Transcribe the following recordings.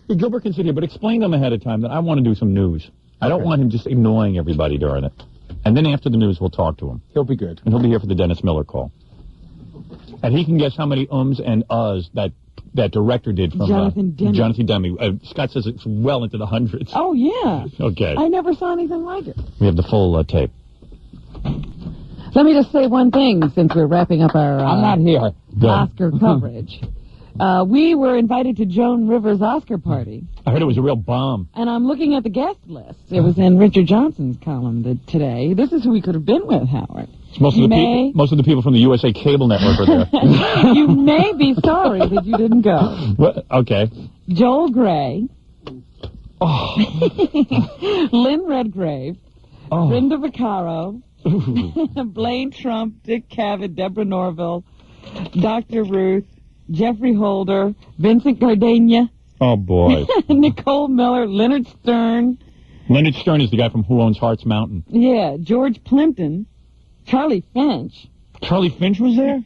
Gilbert can sit here, but explain to him ahead of time that I want to do some news. I don't want him just annoying everybody during it. And then after the news, we'll talk to him. He'll be good. And he'll be here for the Dennis Miller call. And he can guess how many ums and uhs that director did from Jonathan Demme. Scott says it's well into the hundreds. Oh, yeah. Okay. I never saw anything like it. We have the full tape. Let me just say one thing since we're wrapping up our I'm not here. Oscar coverage. We were invited to Joan Rivers' Oscar party. I heard it was a real bomb. And I'm looking at the guest list. It was in Richard Johnson's column today. This is who we could have been with, Howard. Most of the people from the USA Cable Network are there. You may be sorry that you didn't go. What? Okay. Joel Grey. Oh. Lynn Redgrave. Oh. Brenda Vaccaro. Blaine Trump, Dick Cavett, Deborah Norville, Dr. Ruth, Jeffrey Holder, Vincent Gardenia. Oh, boy. Nicole Miller, Leonard Stern. Leonard Stern is the guy from Who Owns Hearts Mountain. Yeah, George Plimpton, Charlie Finch. Charlie Finch was there?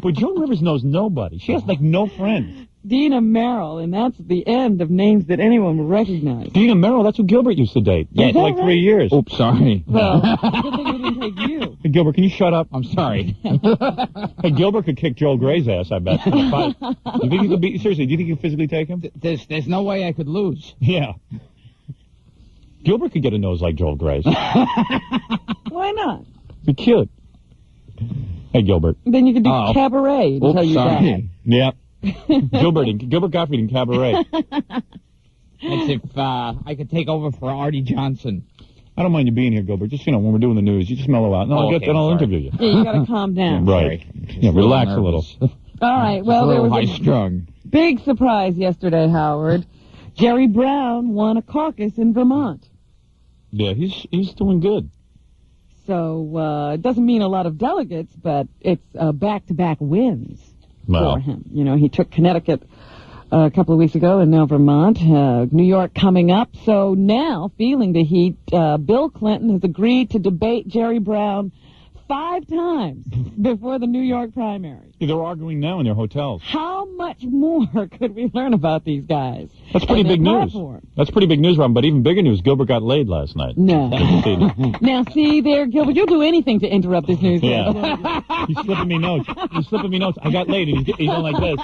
But Joan Rivers knows nobody. She has, like, no friends. Dina Merrill, and that's the end of names that anyone will recognize. Dina Merrill, that's who Gilbert used to date. Yeah, for like 3 years. Oops, sorry. Well, good thing we didn't take you. Hey, Gilbert, can you shut up? I'm sorry. Hey, Gilbert could kick Joel Gray's ass, I bet. You think you could seriously, do you think you could physically take him? There's no way I could lose. Yeah. Gilbert could get a nose like Joel Gray's. Why not? Be cute. Hey, Gilbert. Then you could do cabaret until you die. Yeah. Gilbert Gottfried in Cabaret. That's if I could take over for Artie Johnson. I don't mind you being here, Gilbert. Just, when we're doing the news, you just mellow out. No, then I'll interview you. Yeah, you got to calm down. Right. Yeah, relax a little. All right. Well, there was high-strung. Big surprise yesterday, Howard. Jerry Brown won a caucus in Vermont. Yeah, he's doing good. So it doesn't mean a lot of delegates, but it's back-to-back wins for him. He took Connecticut a couple of weeks ago, and now Vermont, New York coming up. So now, feeling the heat, Bill Clinton has agreed to debate Jerry Brown 5 times before the New York primary. Yeah, they're arguing now in their hotels. How much more could we learn about these guys? That's pretty big news. That's pretty big news, Robin. But even bigger news, Gilbert got laid last night. No. Now, see there, Gilbert, you'll do anything to interrupt this news. Yeah. He's slipping me notes. I got laid, and he's going like this.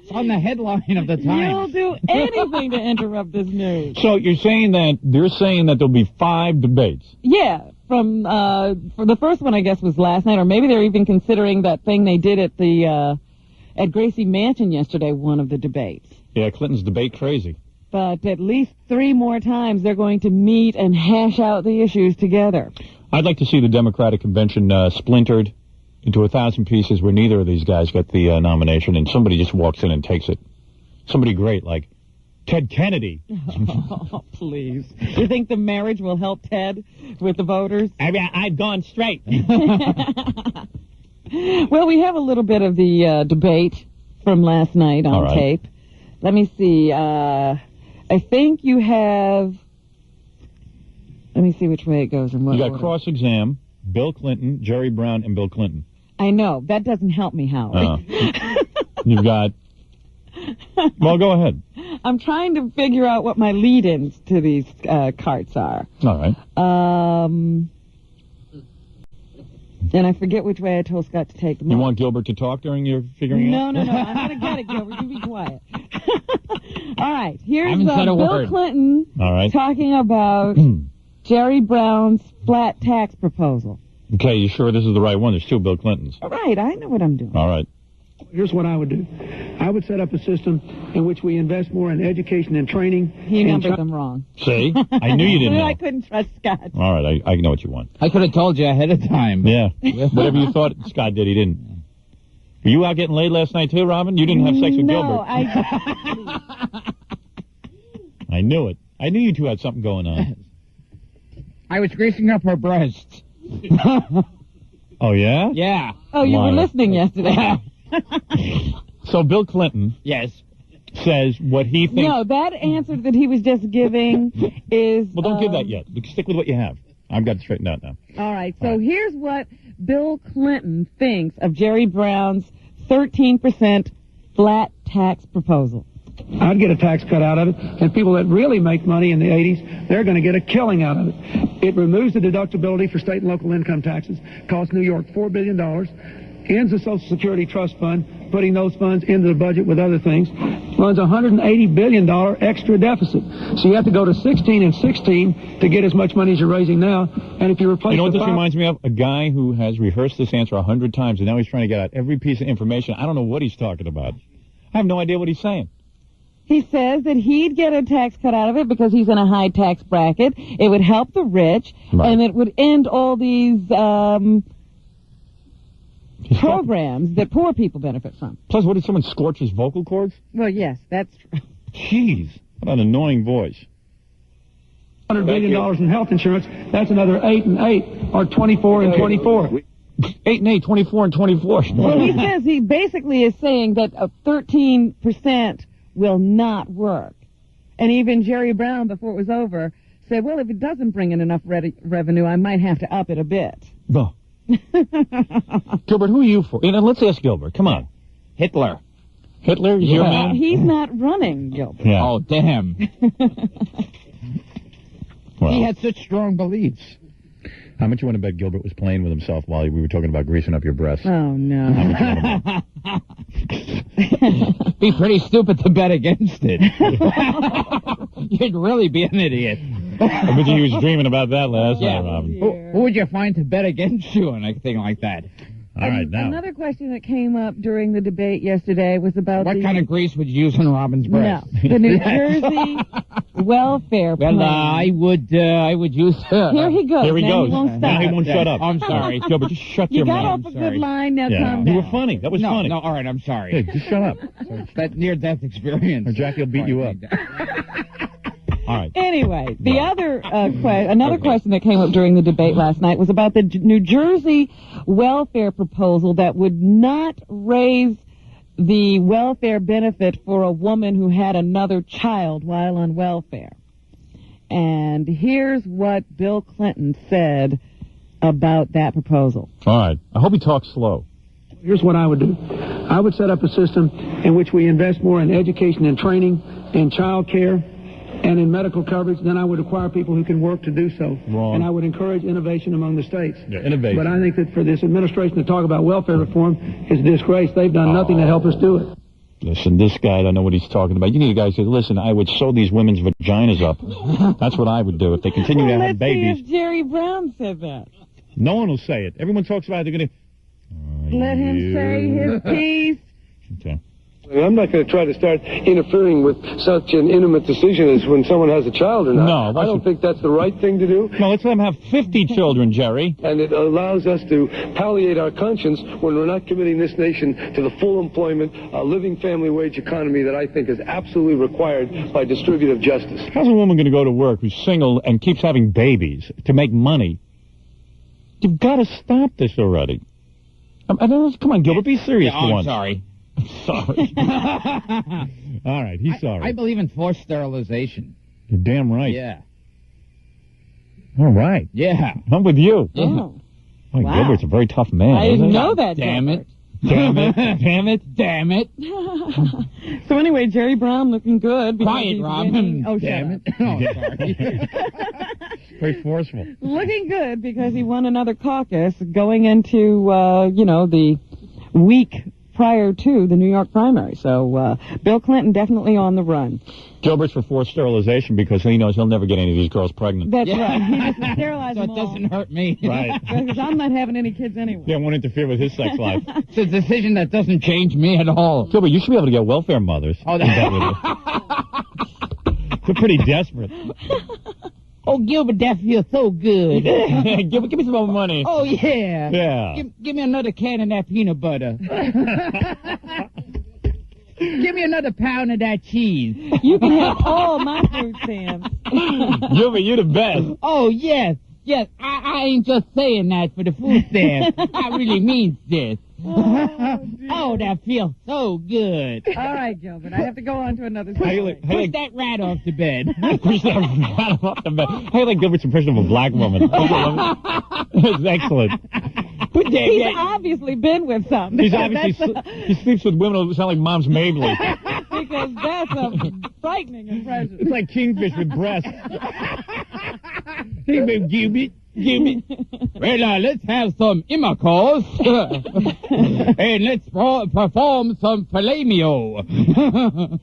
It's on the headline of the Times. You'll do anything to interrupt this news. So you're saying that there'll be 5 debates? Yeah. For the first one, I guess, was last night, or maybe they're even considering that thing they did at Gracie Mansion yesterday, one of the debates. Yeah, Clinton's debate crazy. But at least 3 more times they're going to meet and hash out the issues together. I'd like to see the Democratic convention splintered into 1,000 pieces where neither of these guys get the nomination, and somebody just walks in and takes it. Somebody great, like Ted Kennedy. Oh, please. You think the marriage will help Ted with the voters? I've gone straight. Well, we have a little bit of the debate from last night on tape. Let me see. I think you have... Let me see which way it goes and what You got order. cross-exam, Bill Clinton, Jerry Brown, and Bill Clinton. I know. That doesn't help me, Howard. You've got... Well, go ahead. I'm trying to figure out what my lead-ins to these carts are. All right. And I forget which way I told Scott to take them. You want Gilbert to talk during your figuring out? No. I'm going to get it, Gilbert. You be quiet. All right. Here's Bill Clinton talking about Jerry Brown's flat tax proposal. Okay, you sure this is the right one? There's 2 Bill Clintons. All right. I know what I'm doing. All right. Here's what I would do. I would set up a system in which we invest more in education and training. He numbered them wrong. See? I knew you didn't know. I couldn't trust Scott. All right, I know what you want. I could have told you ahead of time. Yeah. Whatever you thought Scott did, he didn't. Were you out getting laid last night too, Robin? You didn't have sex with Gilbert. No, I knew it. I knew you two had something going on. I was greasing up her breasts. Oh, yeah? Yeah. Oh, you were listening yesterday. So Bill Clinton says what he thinks... No, that answer that he was just giving is... Well, don't give that yet. Stick with what you have. I've got it straightened out now. All right, so here's what Bill Clinton thinks of Jerry Brown's 13% flat tax proposal. I'd get a tax cut out of it, and people that really make money in the 80s, they're going to get a killing out of it. It removes the deductibility for state and local income taxes, costs New York $4 billion, ends the Social Security Trust Fund, putting those funds into the budget with other things, runs a $180 billion extra deficit. So you have to go to 16 and 16 to get as much money as you're raising now, and if you replace... You know what this reminds me of? A guy who has rehearsed this answer 100 times, and now he's trying to get out every piece of information. I don't know what he's talking about. I have no idea what he's saying. He says that he'd get a tax cut out of it because he's in a high tax bracket. It would help the rich, and it would end all these programs that poor people benefit from. Plus, what did someone scorch his vocal cords? Well, yes, that's true. Jeez, what an annoying voice. $100 billion in health insurance, that's another 8 and 8, or 24 and 24. 8 and 8, 24 and 24. Well, he says he basically is saying that 13% will not work. And even Jerry Brown, before it was over, said, well, if it doesn't bring in enough revenue, I might have to up it a bit. No. Gilbert, who are you for? You know, let's ask Gilbert. Come on. Hitler. Hitler is your man? He's not running, Gilbert. Yeah. Oh, damn. Well, He had such strong beliefs. how much you want to bet Gilbert was playing with himself while we were talking about greasing up your breasts? Oh, no. How much you want to bet? Be pretty stupid to bet against it. You'd really be an idiot. I bet you he was dreaming about that last night, Robin. Who would you find to bet against you on a thing like that? All right, now. Another question that came up during the debate yesterday was about What kind of grease would you use on Robin's breast? No, the New Jersey welfare plan. Well, I would use... Here he goes. Here he Now goes. He won't stop. Now he won't shut up. I'm sorry. Gilbert, just shut You your got mouth. off a good line. Now Yeah. calm You down. were funny. That was funny. No, all right, I'm sorry. Hey, just shut up. That near-death experience. Or Jackie will beat you up. All right. Anyway, the other question that came up during the debate last night was about the New Jersey welfare proposal that would not raise the welfare benefit for a woman who had another child while on welfare. And here's what Bill Clinton said about that proposal. All right. I hope he talks slow. Here's what I would do. I would set up a system in which we invest more in education and training, in child care, and in medical coverage. Then I would require people who can work to do so. Wrong. And I would encourage innovation among the states. Yeah, innovation. But I think that for this administration to talk about welfare reform is a disgrace. They've done nothing to help us do it. Listen, this guy, I don't know what he's talking about. You need a guy who says, listen, I would sew these women's vaginas up. That's what I would do if they continue to have Let's babies. see if Jerry Brown said that. No one will say it. Everyone talks about it. They're going to... Let him say his piece. Okay. I'm not going to try to start interfering with such an intimate decision as when someone has a child or not. No, I don't think that's the right thing to do. No, let's let him have 50 children, Jerry. And it allows us to palliate our conscience when we're not committing this nation to the full employment, living family wage economy that I think is absolutely required by distributive justice. How's a woman going to go to work who's single and keeps having babies to make money? You've got to stop this already. I don't know. Come on, Gilbert, be serious for I'm once. sorry. Sorry. All right, he's sorry. I believe in forced sterilization. You're damn right. Yeah. All right. Yeah. I'm with you. Oh. Oh, Wow. Gilbert's a very tough man. I isn't didn't he? know that. Damn Gilbert. it. Damn it. Damn it. Damn it. So anyway, Jerry Brown looking good. because Quiet, he's Robin. winning. Oh, Damn shut it. Oh, sorry. Very forceful. up. Looking good because he won another caucus going into, the week prior to the New York primary. So Bill Clinton definitely on the run. Gilbert's for forced sterilization because he knows he'll never get any of these girls pregnant. That's right. He just sterilized So them it all. doesn't hurt me. Right. Because I'm not having any kids anyway. Yeah, won't interfere with his sex life. It's a decision that doesn't change me at all. Gilbert, you should be able to get welfare mothers. Oh, in bed with you. They're pretty desperate. Oh, Gilbert, that feels so good. Gilbert, give me some more money. Oh, yeah. Yeah. Give me another can of that peanut butter. Give me another pound of that cheese. You can have all my food stamps. Gilbert, you're the best. Oh, yes. Yes, I ain't just saying that for the food stamp. I really mean this. Oh, that feels so good. All right, Gilbert. I have to go on to another How you story. like, how you Push that rat off the bed. push that off the bed. How you like Gilbert's impression of a black woman? It's excellent. He's obviously been with some. He's obviously he sleeps with women who sound like Mom's Mabley. Because that's a frightening impression. It's like Kingfish with breasts. Hey, babe, give it. Well, let's have some intercourse. And let's perform some filet-mignon.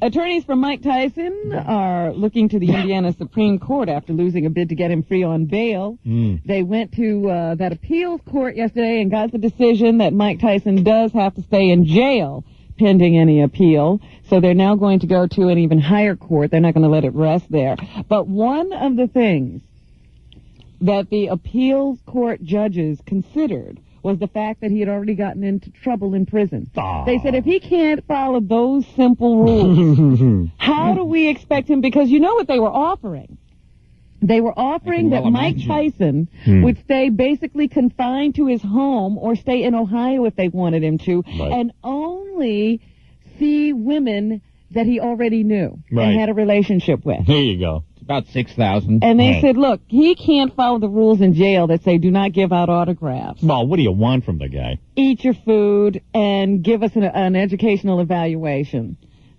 Attorneys for Mike Tyson are looking to the Indiana Supreme Court after losing a bid to get him free on bail. They went to that appeals court yesterday and got the decision that Mike Tyson does have to stay in jail pending any appeal. So they're now going to go to an even higher court. They're not going to let it rest there. But one of the things that the appeals court judges considered was the fact that he had already gotten into trouble in prison. They said if he can't follow those simple rules, how do we expect him? Because you know what they were offering. They were offering that Mike Tyson would stay basically confined to his home or stay in Ohio if they wanted him to, and only see women that he already knew and had a relationship with. There you go. About 6,000. And they said, look, he can't follow the rules in jail that say do not give out autographs. Well, what do you want from the guy? Eat your food and give us an educational evaluation.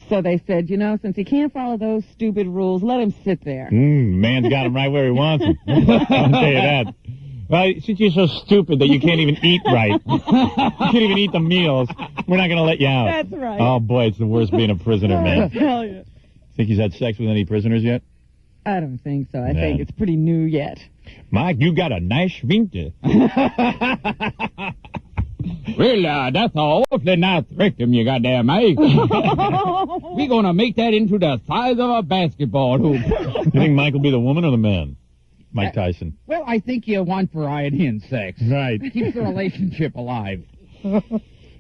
So they said, you know, since he can't follow those stupid rules, let him sit there. Man's got him right where he wants him. I'll tell you that. Well, since you're so stupid that you can't even eat right, you can't even eat the meals, we're not going to let you out. That's right. Oh, boy, it's the worst being a prisoner, man. Hell yeah. Think he's had sex with any prisoners yet? I don't think so. I think it's pretty new yet. Mike, you got a nice schwinte. Well, that's an awfully nice rectum you got there, Mike. We're going to make that into the size of a basketball hoop. You think Mike will be the woman or the man? Mike Tyson. Well, I think you want variety in sex. Right. Keeps the relationship alive.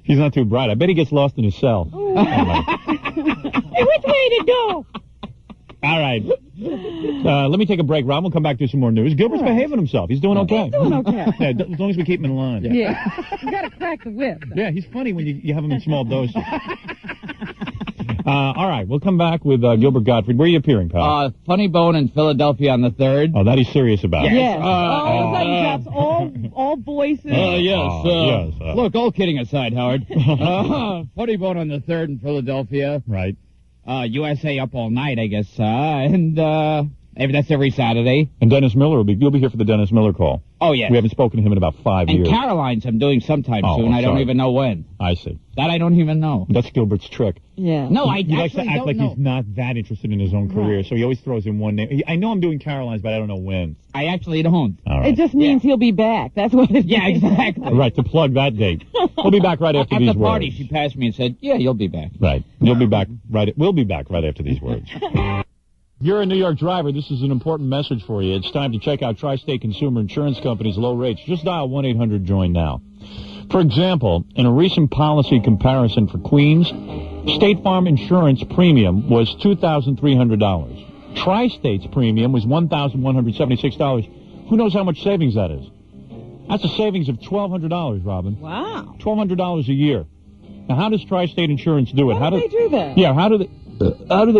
He's not too bright. I bet he gets lost in his cell. Hey, which way to go? All right. Let me take a break, Rob. We'll come back to some more news. Gilbert's behaving himself. He's doing okay. He's doing okay. Yeah, as long as we keep him in line. Yeah. You got to crack the whip. Yeah, he's funny when you have him in small doses. All right, we'll come back with Gilbert Gottfried. Where are you appearing, pal? Funny Bone in Philadelphia on the 3rd. Oh, that he's serious about. Yes. All of a sudden, he drops all voices. Yes. Look, all kidding aside, Howard. Funny Bone on the 3rd in Philadelphia. Right. USA Up All Night, I guess. And that's every Saturday. And Dennis Miller you'll be here for the Dennis Miller call. Oh, yes. We haven't spoken to him in about 5 years. And Caroline's I'm doing sometime soon. I don't even know when. I see. That I don't even know. That's Gilbert's trick. Yeah. No, I He likes to actually act don't like know. he's not that interested in his own career, so he always throws in one name. I know I'm doing Caroline's, but I don't know when. I actually don't. All right. It just means he'll be back. That's what it Yeah, means. exactly. Right, to plug that date. We'll be back right after At these the party, words. she passed me and said, yeah, you'll be back. Right. We'll be back right after these words. You're a New York driver. This is an important message for you. It's time to check out Tri-State Consumer Insurance Company's low rates. Just dial 1-800-JOIN now. For example, in a recent policy comparison for Queens, State Farm insurance premium was $2,300. Tri-State's premium was $1,176. Who knows how much savings that is? That's a savings of $1,200, Robin. Wow. $1,200 a year. Now, how does Tri-State Insurance do it? How do they do that? Yeah, how do they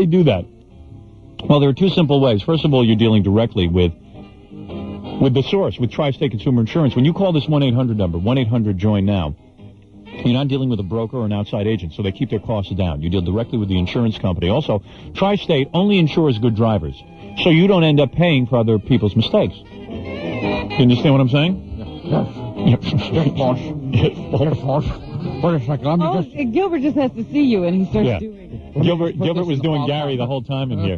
do that? Well, there are two simple ways. First of all, you're dealing directly with the source, with Tri-State Consumer Insurance. When you call this 1-800 number, 1-800-JOIN now, you're not dealing with a broker or an outside agent, so they keep their costs down. You deal directly with the insurance company. Also, Tri-State only insures good drivers, so you don't end up paying for other people's mistakes. You understand what I'm saying? Yes, boss. Yes, boss. Wait a second, Gilbert just has to see you, and he starts doing it. Gilbert was doing Gary the whole time in here.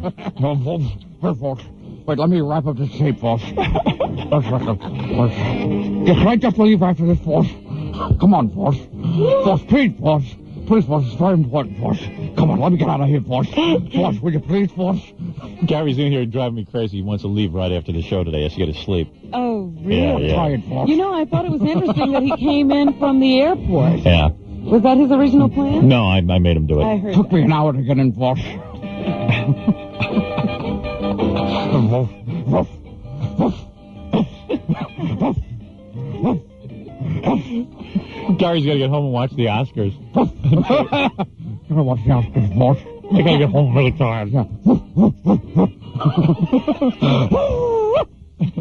Wait, let me wrap up this tape, boss. Can I just leave after this, boss? Come on, boss. Boss, please, boss. Please, boss, it's very important, boss. Come on, let me get out of here, boss. Boss, will you please, boss? Gary's in here driving me crazy. He wants to leave right after the show today. He has to get to sleep. Oh, really? Yeah. Try it, boss. You know, I thought it was interesting that he came in from the airport. Yeah. Was that his original plan? No, I made him do it. I heard Took me an hour to get in, boss. Gary's got to get home and watch the Oscars. Gotta watch the Oscars, boss. I got to get home really tired.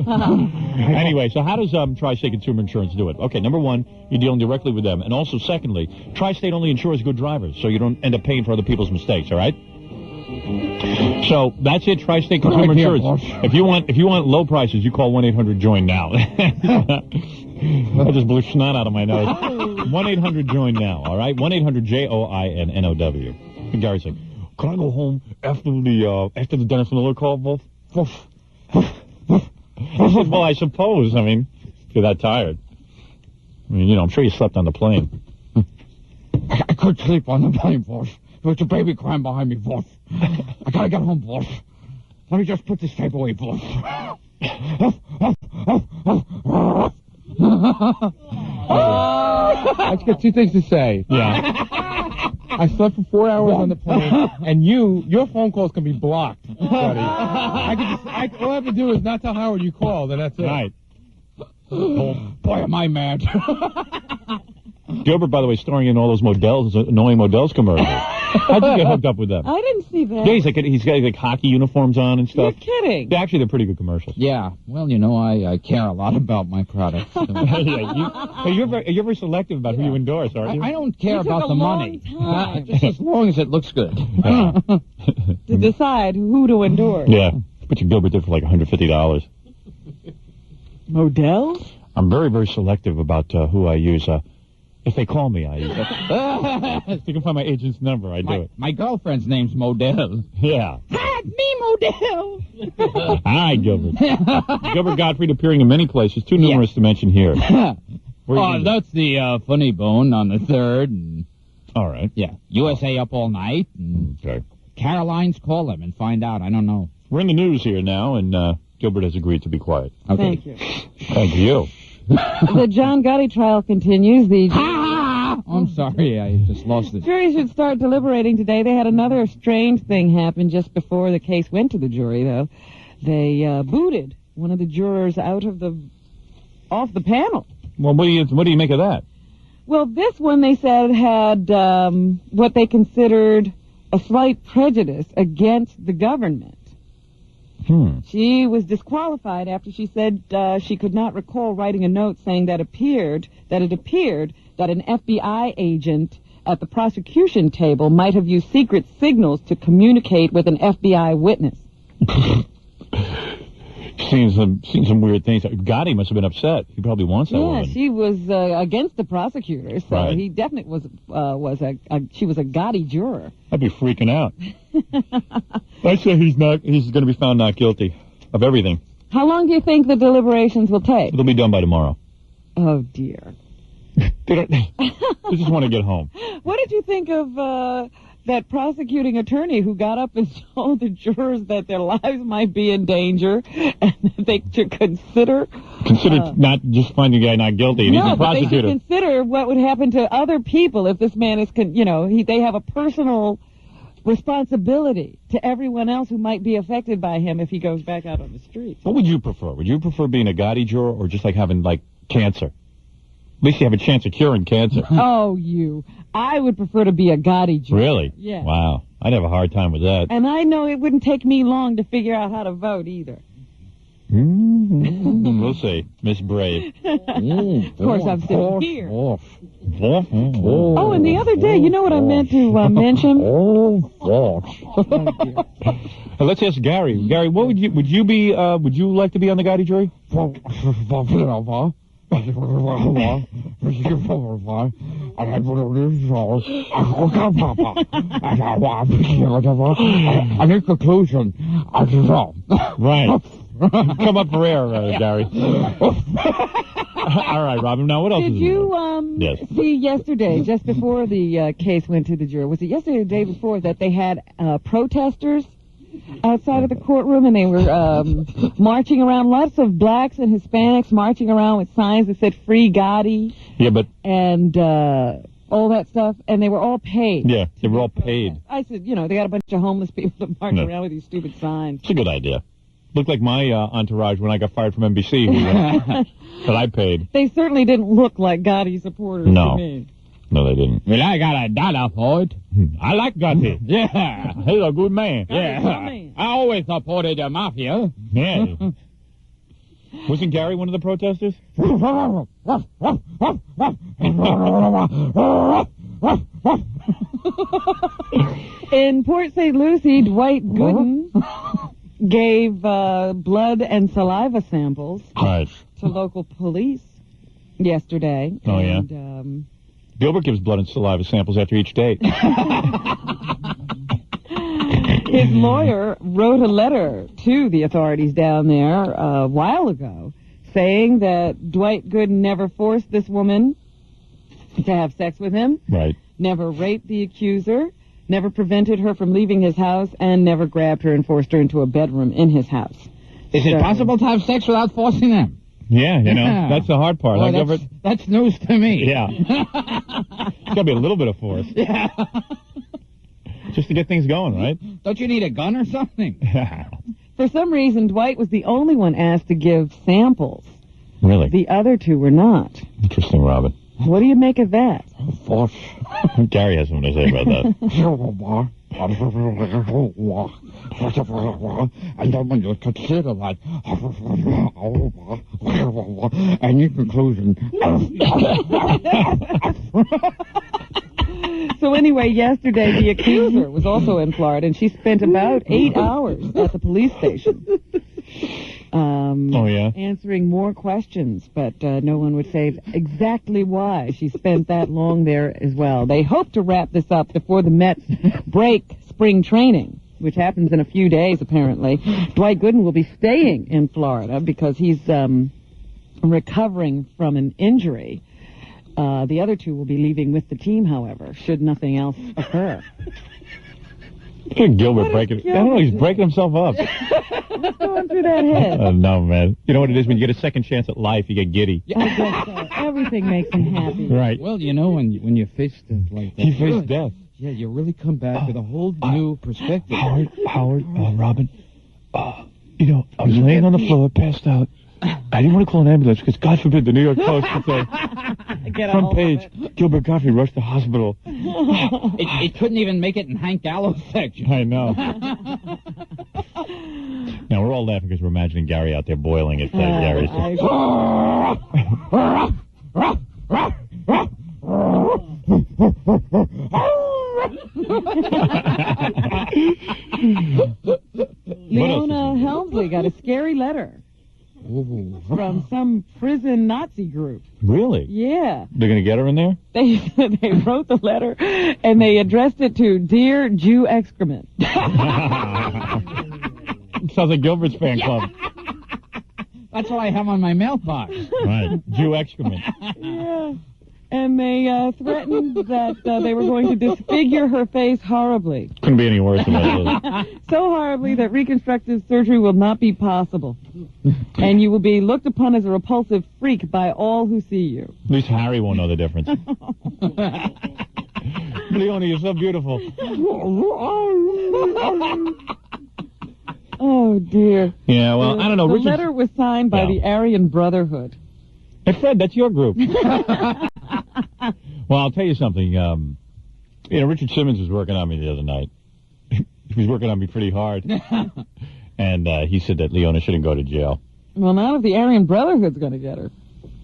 Anyway, so how does Tri-State Consumer Insurance do it? Okay, number one, you're dealing directly with them. And also, secondly, Tri-State only insures good drivers, so you don't end up paying for other people's mistakes, all right? So that's it, Tri-State Consumer Insurance. If you want low prices, you call 1-800-JOIN now. I just blew snot out of my nose. 1-800-JOIN now, all right? 1-800-JOINNOW. And Gary's like, can I go home after the Dennis Miller call, Wolf? I said, well, I suppose. I mean, if you're that tired. I mean, I'm sure you slept on the plane. I couldn't sleep on the plane, boss. There was a baby crying behind me, boss. I gotta get home, boss. Let me just put this tape away, boss. I just got two things to say. Yeah. I slept for 4 hours on the plane, and your phone calls can be blocked, buddy. All I have to do is not tell Howard you called, and that's it. Right. Oh, boy, am I mad. Gilbert, by the way, starring in all those annoying Models commercials. How'd you get hooked up with them? I didn't see that. Yeah, he's got like hockey uniforms on and stuff. You're kidding. Actually, they're pretty good commercials. Yeah, well, I care a lot about my products. So. You're very selective about who you endorse, aren't you? I don't care about the money. Time Just as long as it looks good. to decide who to endorse. Yeah, but your Gilbert did for like $150. Models? I'm very, very selective about who I use. If they call me, I use it. If you can find my agent's number, I do it. My girlfriend's name's Modell. Yeah. Hi, me, Model. Hi, Gilbert. Gilbert Gottfried appearing in many places, too numerous to mention here. That's the Funny Bone on the 3rd. And, all right. yeah, USA Up All Night. And Okay. Caroline's Call Him and find out. I don't know. We're in the news here now, and Gilbert has agreed to be quiet. Okay. Thank you. Thank you. The John Gotti trial continues. The I'm sorry, I just lost it. jury should start deliberating today. They had another strange thing happen just before the case went to the jury, though. They booted one of the jurors off the panel. Well, what do you make of that? Well, this one, they said, had what they considered a slight prejudice against the government. She was disqualified after she said she could not recall writing a note saying that it appeared that an FBI agent at the prosecution table might have used secret signals to communicate with an FBI witness. Seen some weird things. Gotti must have been upset. He probably wants that woman. Yeah, she was against the prosecutor, so Right. he definitely she was a Gotti juror. I'd be freaking out. I say he's going to be found not guilty of everything. How long do you think the deliberations will take? It'll be done by tomorrow. Oh, dear. They just want to get home. What did you think of that prosecuting attorney who got up and told the jurors that their lives might be in danger and that they should consider not just finding the guy not guilty. And he's a but they should prosecutor. consider what would happen to other people if this man is, they have a personal responsibility to everyone else who might be affected by him if he goes back out on the streets. What would you prefer? Would you prefer being a Gotti juror or just like having cancer? At least you have a chance of curing cancer. Oh, I would prefer to be a Gotti juror. Really? Yeah. Wow. I'd have a hard time with that. And I know it wouldn't take me long to figure out how to vote either. We'll see. Miss Brave. Of course, I'm sitting here. Oh, and the other day, you know what I meant to mention? Let's ask Gary. Gary, what would you like to be on the Gotti jury? And in conclusion, I don't know. Right. Come up for air, Gary. All right, Robin. Now, what else Did is you Yes. see yesterday, just before the case went to the jury, was it yesterday or the day before, that they had protesters outside of the courtroom, and they were marching around, lots of blacks and Hispanics marching around with signs that said "Free Gotti" Yeah, but and all that stuff, and they were all paid. yeah, they were all paid. I said, they got a bunch of homeless people to march No. around with these stupid signs. It's a good idea. Looked like my entourage when I got fired from NBC, that I paid. They certainly didn't look like Gotti supporters No. to me. No, they didn't. Well, I got $1 for it. I like Gotti. Yeah. He's a good man. Gotti's my man. I always supported the mafia. Yeah. Wasn't Gary one of the protesters? In Port St. Lucie, Dwight Gooden gave blood and saliva samples Right. to local police yesterday. Oh, yeah? And, Gilbert gives blood and saliva samples after each date. his lawyer wrote a letter to the authorities down there a while ago saying that Dwight Gooden never forced this woman to have sex with him, Right. never raped the accuser, never prevented her from leaving his house, and never grabbed her and forced her into a bedroom in his house. Is it possible to have sex without forcing them? Yeah, you know, Yeah. that's the hard part. Boy, Like, Gilbert, that's news to me. yeah. It's got to be a little bit of force. Yeah. Just to get things going, right? Don't you need a gun or something? For some reason, Dwight was the only one asked to give samples. Really? The other two were not. Interesting, Robin. What do you make of that? Force. Gary has something to say about that. And then when you consider that, any conclusion. So anyway, yesterday the accuser was also in Florida, and she spent about 8 hours at the police station. Oh, yeah? Answering more questions, but no one would say exactly why she spent that long there as well. They hope to wrap this up before the Mets break spring training, which happens in a few days, apparently. Dwight Gooden will be staying in Florida because he's recovering from an injury. The other two will be leaving with the team, however, should nothing else occur. Look at Gilbert breaking. I don't know, he's breaking himself up. What's going through that head? No, man. You know what it is? When you get a second chance at life, you get giddy. I guess so. Everything makes him happy. Right. Well, you know, when you face stuff like that. He faced death. Yeah, you really come back with a whole new perspective. Howard, Robin, you know, I was laying on the floor, passed out. I didn't want to call an ambulance because, God forbid, the New York Post would say, Get a front hold page, of it. Gilbert Gottfried rushed to hospital. It couldn't even make it in Hank Gallo's section. I know. Now, we're all laughing because we're imagining Gary out there boiling at Gary's. Leona Helmsley got a scary letter from some prison Nazi group. Really? Yeah. They're going to get her in there? They wrote the letter, and they addressed it to Dear Jew Excrement. Sounds like Gilbert's fan club. That's what I have on my mailbox. Right. Jew excrement. Yeah. And they threatened that they were going to disfigure her face horribly. Couldn't be any worse than that. So horribly that reconstructive surgery will not be possible. And you will be looked upon as a repulsive freak by all who see you. At least Harry won't know the difference. Leona, you're so beautiful. Oh, dear. Yeah, well, I don't know. The Richard's- letter was signed by the Aryan Brotherhood. Hey, Fred, that's your group. Well, I'll tell you something. Richard Simmons was working on me the other night. He was working on me pretty hard. And he said that Leona shouldn't go to jail. Well, now if the Aryan Brotherhood's going to get her.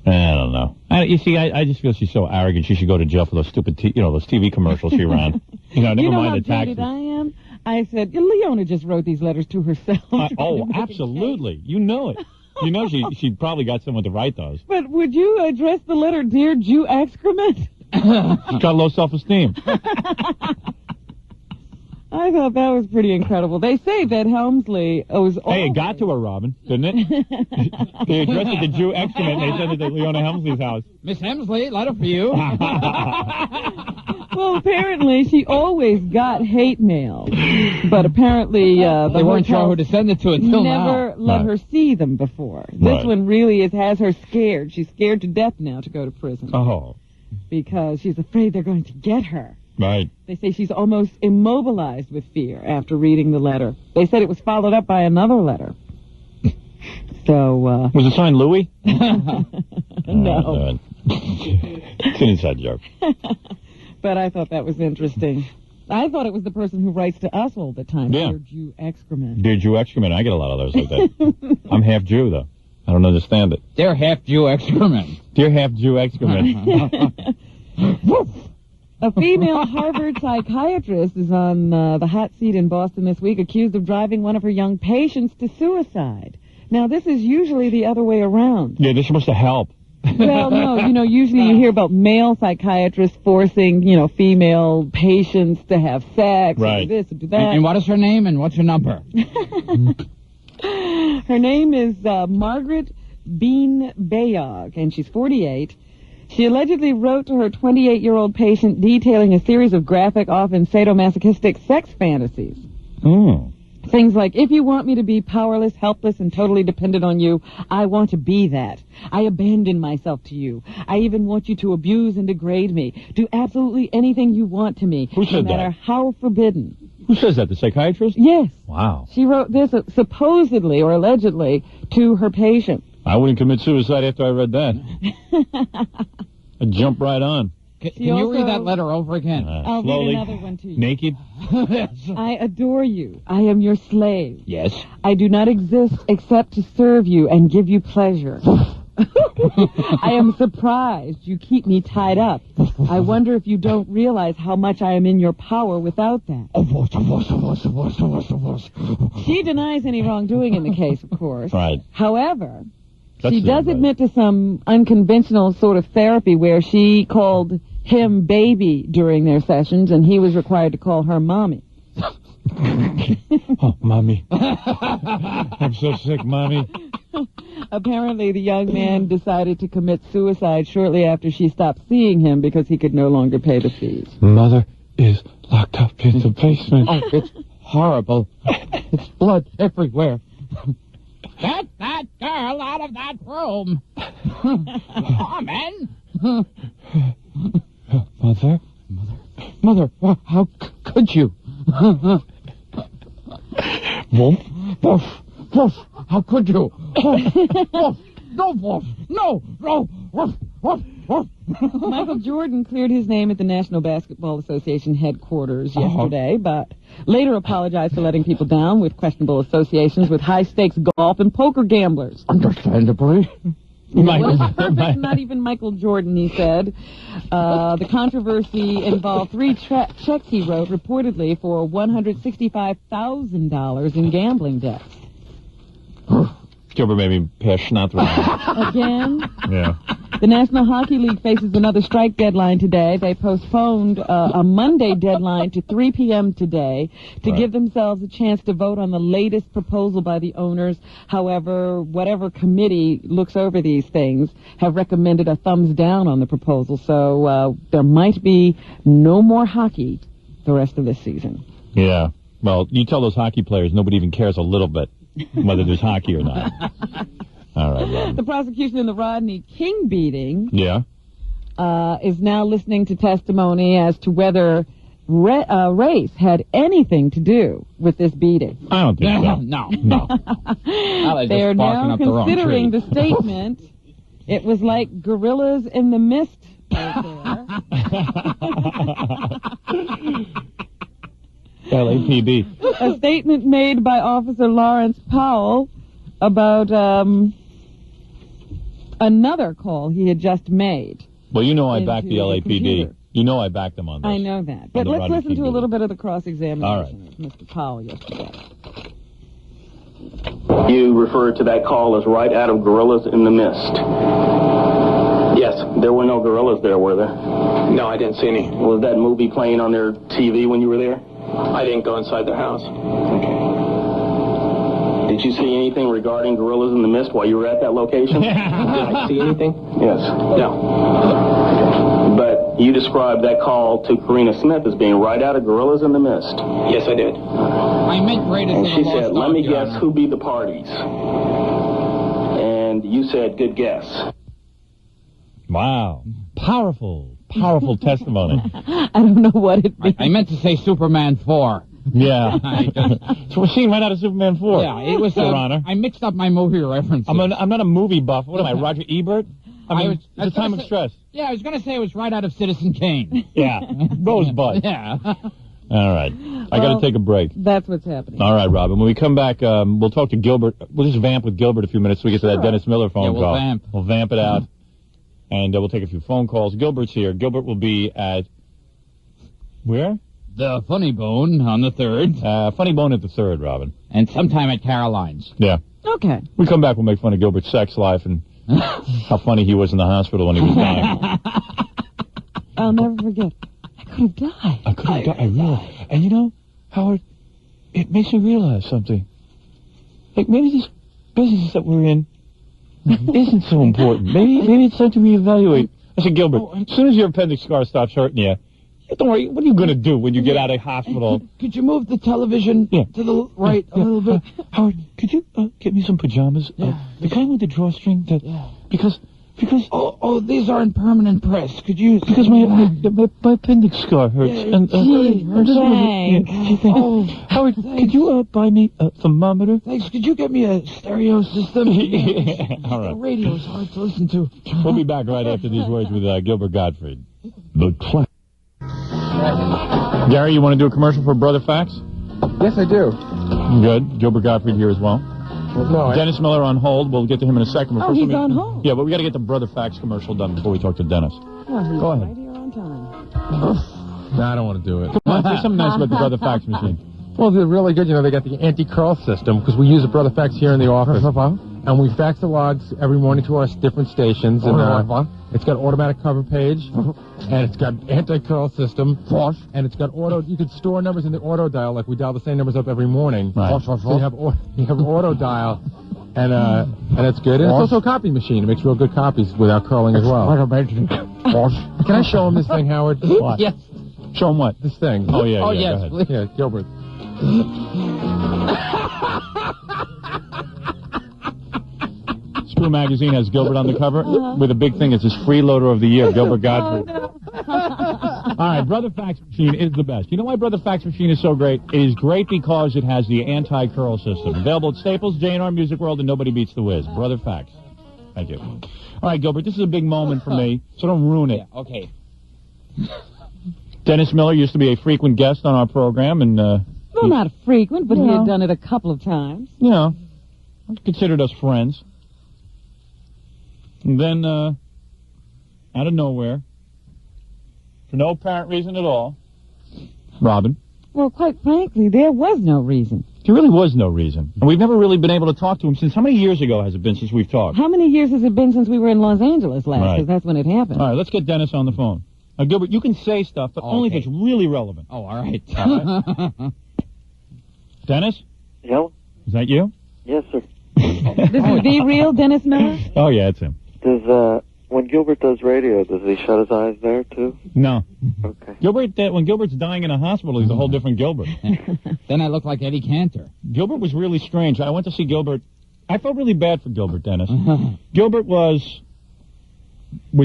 I don't know. You see, I just feel she's so arrogant. She should go to jail for those stupid, those TV commercials she ran. Never You know mind how the jaded taxes. I am? I said, Leona just wrote these letters to herself. Oh, absolutely. You know it. You know she probably got someone to write those. But would you address the letter Dear Jew Excrement? She's got low self-esteem. I thought that was pretty incredible. They say that Helmsley was Hey, it got to her, Robin, didn't it? They addressed it to Jew excrement and they sent it to Leona Helmsley's house. Miss Hemsley, letter for you. Well, apparently she always got hate mail. But apparently They weren't sure who to send it to until never now. let Right. her see them before. This Right. one really has her scared. She's scared to death now to go to prison Oh, because she's afraid they're going to get her. right. They say she's almost immobilized with fear after reading the letter. They said it was followed up by another letter. So, Was it signed Louis? no. It's an inside joke. But I thought that was interesting. I thought it was the person who writes to us all the time. Yeah. Dear Jew Excrement. Dear Jew excrement. I get a lot of those like that. I'm half Jew, though. I don't understand it. They're half Jew excrement. Dear half-Jew excrement. A female Harvard psychiatrist is on the hot seat in Boston this week, accused of driving one of her young patients to suicide. Now, this is usually the other way around. Yeah, they're supposed to help. Well, no, usually you hear about male psychiatrists forcing, female patients to have sex, Right. or do this, or do that. And what is her name and what's her number? Her name is Margaret Bean Bayog, and she's 48. She allegedly wrote to her 28-year-old patient detailing a series of graphic, often sadomasochistic sex fantasies. Oh. Things like, if you want me to be powerless, helpless, and totally dependent on you, I want to be that. I abandon myself to you. I even want you to abuse and degrade me. Do absolutely anything you want to me, Who said no matter that? how forbidden. Who says that? The psychiatrist? Yes. Wow. She wrote this supposedly or allegedly to her patient. I wouldn't commit suicide after I read that. I'd jump right on. Can you read that letter over again? I'll Slowly. read another one to you. Naked? I adore you. I am your slave. Yes. I do not exist except to serve you and give you pleasure. I am surprised you keep me tied up. I wonder if you don't realize how much I am in your power without that. She denies any wrongdoing in the case, of course. Right. However, That's she does right. admit to some unconventional sort of therapy where she called him baby during their sessions and he was required to call her mommy. Oh, Mommy. I'm so sick, Mommy. Apparently, the young man decided to commit suicide shortly after she stopped seeing him because he could no longer pay the fees. Mother is locked up in the basement. Oh, it's horrible. It's blood everywhere. Get that girl out of that room. Woman. Mother, how could you? Wolf? Wolf, how could you? Wolf, no, Wolf, no. Michael Jordan cleared his name at the National Basketball Association headquarters yesterday, but later apologized for letting people down with questionable associations with high-stakes golf and poker gamblers. Understandably. What's the purpose? Not even Michael Jordan, he said. The controversy involved 3 checks he wrote, reportedly for $165,000 in gambling debts. Gilbert made me pass schnapps around. Again? Yeah. The National Hockey League faces another strike deadline today. They postponed a Monday deadline to 3 p.m. today to give themselves a chance to vote on the latest proposal by the owners. However, whatever committee looks over these things have recommended a thumbs down on the proposal. So there might be no more hockey the rest of this season. Yeah. Well, you tell those hockey players nobody even cares a little bit whether there's hockey or not. All right, Rob. The prosecution in the Rodney King beating is now listening to testimony as to whether race had anything to do with this beating. I don't think so. No. They're now considering the statement. It was like gorillas in the mist right there. LAPD. A statement made by Officer Lawrence Powell about another call he had just made. Well, you know I backed the Into the LAPD. computer. You know I backed them on this. I know that. But the let's Rodney listen King to a beating. little bit of the cross-examination All right. of Mr. Powell yesterday. You referred to that call as right out of Gorillas in the Mist. Yes. There were no gorillas there, were there? No, I didn't see any. Was that movie playing on their TV when you were there? I didn't go inside their house. Did you see anything regarding Gorillas in the Mist while you were at that location? Did I see anything? Yes. No. But you described that call to Karina Smith as being right out of Gorillas in the Mist. Yes, I did. I meant Raiders And of she the Lost said, let Ark, me Your guess Honor. who be the parties. And you said, good guess. Wow. Powerful testimony. I don't know what it means. I meant to say Superman 4. Yeah. So we're seeing right out of Superman 4. Yeah, it was. Your Honor. I mixed up my movie references. I'm not a movie buff. What am I, Roger Ebert? I mean, was Time of Stress. Yeah, I was going to say it was right out of Citizen Kane. Yeah. Rosebud. Yeah. All right. I got to take a break. That's what's happening. All right, Robin. When we come back, we'll talk to Gilbert. We'll just vamp with Gilbert a few minutes so we get to that Dennis Miller phone call. Vamp. We'll vamp it out, and we'll take a few phone calls. Gilbert's here. Gilbert will be at... Where? The Funny Bone on the 3rd. Funny Bone at the 3rd, Robin. And sometime at Caroline's. Yeah. Okay. We come back, we'll make fun of Gilbert's sex life and how funny he was in the hospital when he was dying. I'll never forget. I could have died. I could have died. I really... And you know, Howard, it makes me realize something. Like, maybe this business that we're in isn't so important. Maybe it's time to reevaluate. I said, Gilbert, as soon as your appendix scar stops hurting you, don't worry, what are you going to do when you get out of hospital? Could you move the television to the right a little bit? Howard, could you get me some pajamas? The kind with the drawstring? Because... Oh, these aren't permanent press. Could you... Because my appendix scar hurts. And Howard, could you buy me a thermometer? Thanks. Could you get me a stereo system? All right. The radio is hard to listen to. We'll be back right after these words with Gilbert Gottfried. Gary, you want to do a commercial for Brother Fax? Yes, I do. Good. Gilbert Gottfried here as well. No, Dennis Miller on hold. We'll get to him in a second. Oh, he's on hold. Yeah, but we got to get the Brother Fax commercial done before we talk to Dennis. Well, he's Go ahead. right here on time. No, I don't want to do it. Come on, say something nice about the Brother Fax machine. Well, they're really good. You know, they got the anti-curl system because we use a Brother Fax here in the office. And we fax the logs every morning to our different stations. And it's got automatic cover page. And it's got anti-curl system. And it's got auto. You could store numbers in the auto dial, like we dial the same numbers up every morning. Right. So you have auto dial. And it's good. And it's also a copy machine. It makes real good copies without curling as well. Can I show him this thing, Howard? What? Yes. Show him what? This thing. Oh, yeah, yes, go ahead. Yeah, Gilbert. Screw Magazine has Gilbert on the cover with a big thing. It's his freeloader of the year, Gilbert Gottfried. All right, Brother Fax Machine is the best. You know why Brother Fax Machine is so great? It is great because it has the anti-curl system. Available at Staples, J&R Music World, and Nobody Beats the Wiz. Brother Fax. Thank you. All right, Gilbert, this is a big moment for me, so don't ruin it. Yeah, okay. Dennis Miller used to be a frequent guest on our program, and... well, not frequent, but he had done it a couple of times. You know, considered us friends. And then, out of nowhere, for no apparent reason at all, Robin. Well, quite frankly, there was no reason. There really was no reason. And we've never really been able to talk to him since... How many years ago has it been since we've talked? How many years has it been since we were in Los Angeles last? Right. Because that's when it happened. All right, let's get Dennis on the phone. Now, Gilbert, you can say stuff, but only if it's really relevant. Oh, all right. Dennis? Yeah? Is that you? Yes, sir. This is the real Dennis Miller? Oh, yeah, it's him. When Gilbert does radio, does he shut his eyes there, too? No. Okay. Gilbert, when Gilbert's dying in a hospital, he's a whole different Gilbert. Then I look like Eddie Cantor. Gilbert was really strange. I went to see Gilbert. I felt really bad for Gilbert, Dennis. Gilbert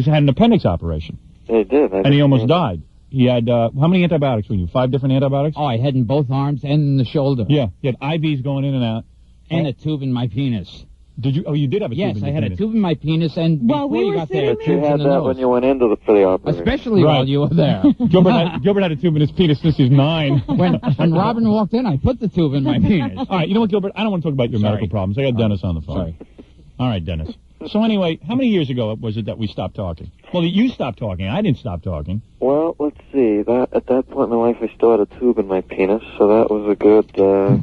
had an appendix operation. He did. And he almost died. He had, how many antibiotics were you? 5 different antibiotics? Oh, I had in both arms and in the shoulder. Yeah, he had IVs going in and out. And a tube in my penis. Did you? Oh, you did have a tube in your Yes, I had penis. a tube in my penis, and While before we you were got there, sitting You tubes had in the that nose. when you went into for the operation. Especially Right. while you were there. Gilbert had a tube in his penis since he's 9. When Robin walked in, I put the tube in my penis. All right, you know what, Gilbert? I don't want to talk about your Sorry. medical problems. I got Dennis on the phone. Sorry. All right, Dennis. So anyway, how many years ago was it that we stopped talking? Well, you stopped talking. I didn't stop talking. Well, let's see. At that point in my life, I still had a tube in my penis, so that was a good 4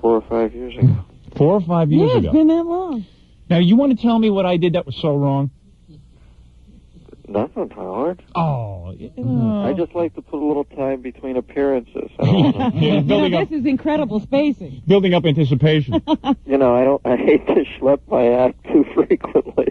or 5 years ago. 4 or 5 years Yeah, ago. it's been that long. Now, you want to tell me what I did that was so wrong? Nothing, Howard. Oh. I just like to put a little time between appearances. I don't wanna, Yeah, This is incredible spacing. building up anticipation. I hate to schlep my act too frequently.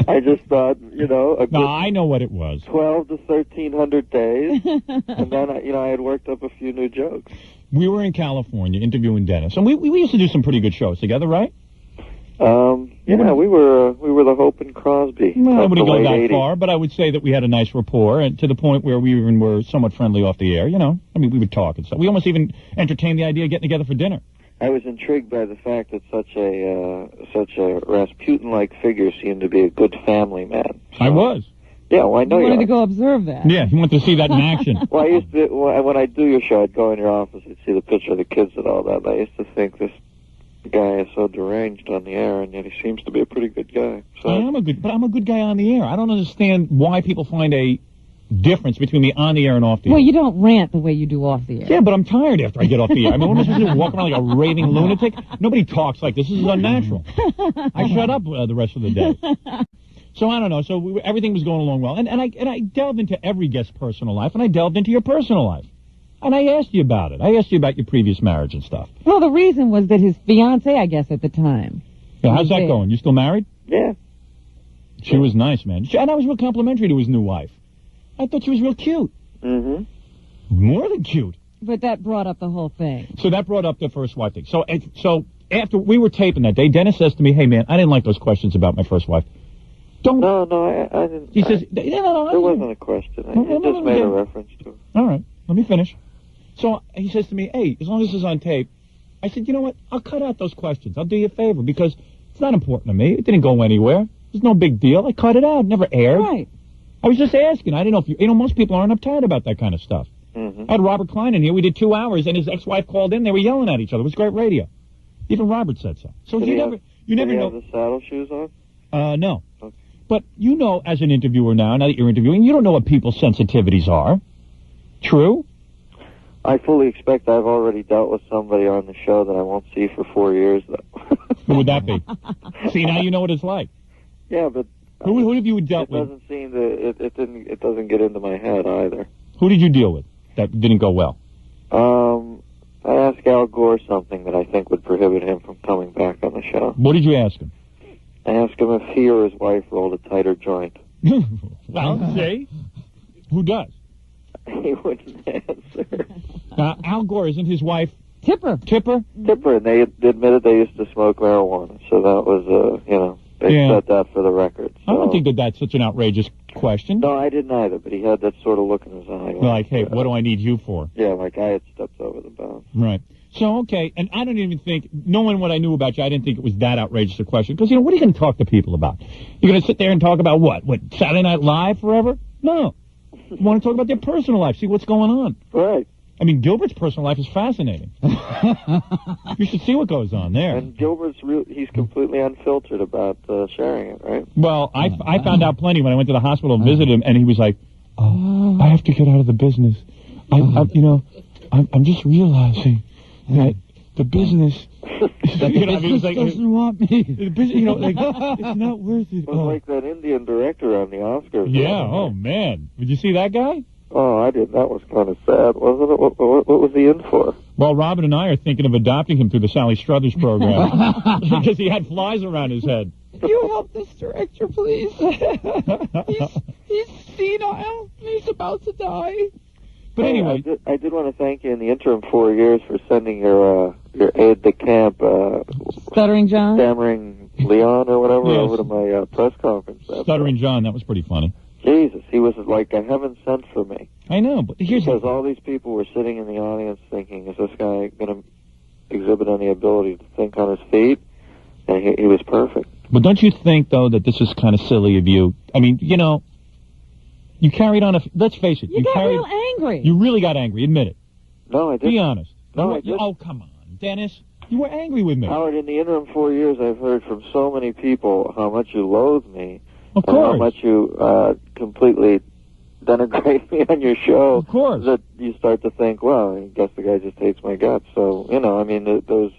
I just thought, a No, good I know what it was. 12 to 1,300 days, and then, I had worked up a few new jokes. We were in California interviewing Dennis, and we used to do some pretty good shows together, right? We were the Hope and Crosby. Well, I of wouldn't the go late that 80s. far, but I would say that we had a nice rapport, and to the point where we even were somewhat friendly off the air, I mean, we would talk and stuff. We almost even entertained the idea of getting together for dinner. I was intrigued by the fact that such a Rasputin-like figure seemed to be a good family man. I was. Yeah, well, I know You you wanted to are. go observe that. Yeah, he wanted to see that in action. Well, I used to, when I do your show, I'd go in your office and see the picture of the kids and all that. And I used to think this guy is so deranged on the air, and yet he seems to be a pretty good guy. So I'm a good guy on the air. I don't understand why people find a difference between me on the air and off the air. Well, you don't rant the way you do off the air. Yeah, but I'm tired after I get off the air. I mean, what am I supposed to do, walk around like a raving lunatic? Nobody talks like this. This is unnatural. I shut up the rest of the day. So I don't know. So everything was going along well. And I delved into every guest's personal life, and I delved into your personal life. And I asked you about it. I asked you about your previous marriage and stuff. Well, the reason was that his fiancée, I guess, at the time. Yeah, how's that going? You still married? yeah. She was nice, man. And I was real complimentary to his new wife. I thought she was real cute. Mm-hmm. More than cute. But that brought up the whole thing. So that brought up the first wife thing. So after we were taping that day, Dennis says to me, hey, man, I didn't like those questions about my first wife. Don't. No, I didn't. He says, there wasn't a question. I just made a reference to it. All right, let me finish. So he says to me, hey, as long as this is on tape, I said, you know what, I'll cut out those questions. I'll do you a favor because it's not important to me. It didn't go anywhere. There's no big deal. I cut it out. It never aired. Right. I was just asking. I didn't know if most people aren't uptight about that kind of stuff. Mm-hmm. I had Robert Klein in here. We did 2 hours, and his ex-wife called in. They were yelling at each other. It was great radio. Even Robert said so. So Did you he never have know. the saddle shoes on? No. Okay. But you know, as an interviewer now that you're interviewing, you don't know what people's sensitivities are. True? I fully expect I've already dealt with somebody on the show that I won't see for 4 years, though. Who would that be? See, now you know what it's like. Yeah, but Who have you dealt it with? doesn't seem to. It doesn't get into my head either. Who did you deal with that didn't go well? I asked Al Gore something that I think would prohibit him from coming back on the show. What did you ask him? I asked him if he or his wife rolled a tighter joint. Well, see? Who does? He wouldn't answer. Al Gore, isn't his wife Tipper. Tipper? Tipper, and they admitted they used to smoke marijuana, so that was, they said that for the record. So. I don't think that's such an outrageous question. No, I didn't either, but he had that sort of look in his eye. Like, hey, what do I need you for? Yeah, like I had stepped over the bounds. Right. So, okay, and I don't even think, knowing what I knew about you, I didn't think it was that outrageous a question. Because, what are you going to talk to people about? You're going to sit there and talk about what? What, Saturday Night Live forever? No. You want to talk about their personal life, see what's going on. Right. I mean, Gilbert's personal life is fascinating. You should see what goes on there. And Gilbert's he's completely unfiltered about sharing it, right? Well, I found out plenty when I went to the hospital and visited him, and he was like, "Oh, I have to get out of the business. I'm just realizing that the business, doesn't want me. The business, it's not worth it." It was like that Indian director on the Oscars. Yeah. Oh man, did you see that guy? Oh, I did. That was kind of sad, wasn't it? What was he in for? Well, Robin and I are thinking of adopting him through the Sally Struthers program because he had flies around his head. Can you help this director, please? he's senile. He's about to die. But anyway, I did want to thank you in the interim 4 years for sending your aide de camp, Stuttering John? Stammering Leon or whatever, Yes. over to my press conference. Stuttering John, that was pretty funny. Jesus, he was like a heaven sent for me. I know, but here's Because all these people were sitting in the audience thinking, is this guy going to exhibit any ability to think on his feet? And he was perfect. But don't you think, though, that this is kind of silly of you? I mean, you carried on let's face it. You got real angry. You really got angry. Admit it. No, I didn't. Be honest. No, I didn't. Oh, come on, Dennis. You were angry with me. Howard, in the interim 4 years, I've heard from so many people how much you loathe me. Of and course. how much you completely denigrate me on your show. Of course. That you start to think, well, I guess the guy just hates my guts. So, there's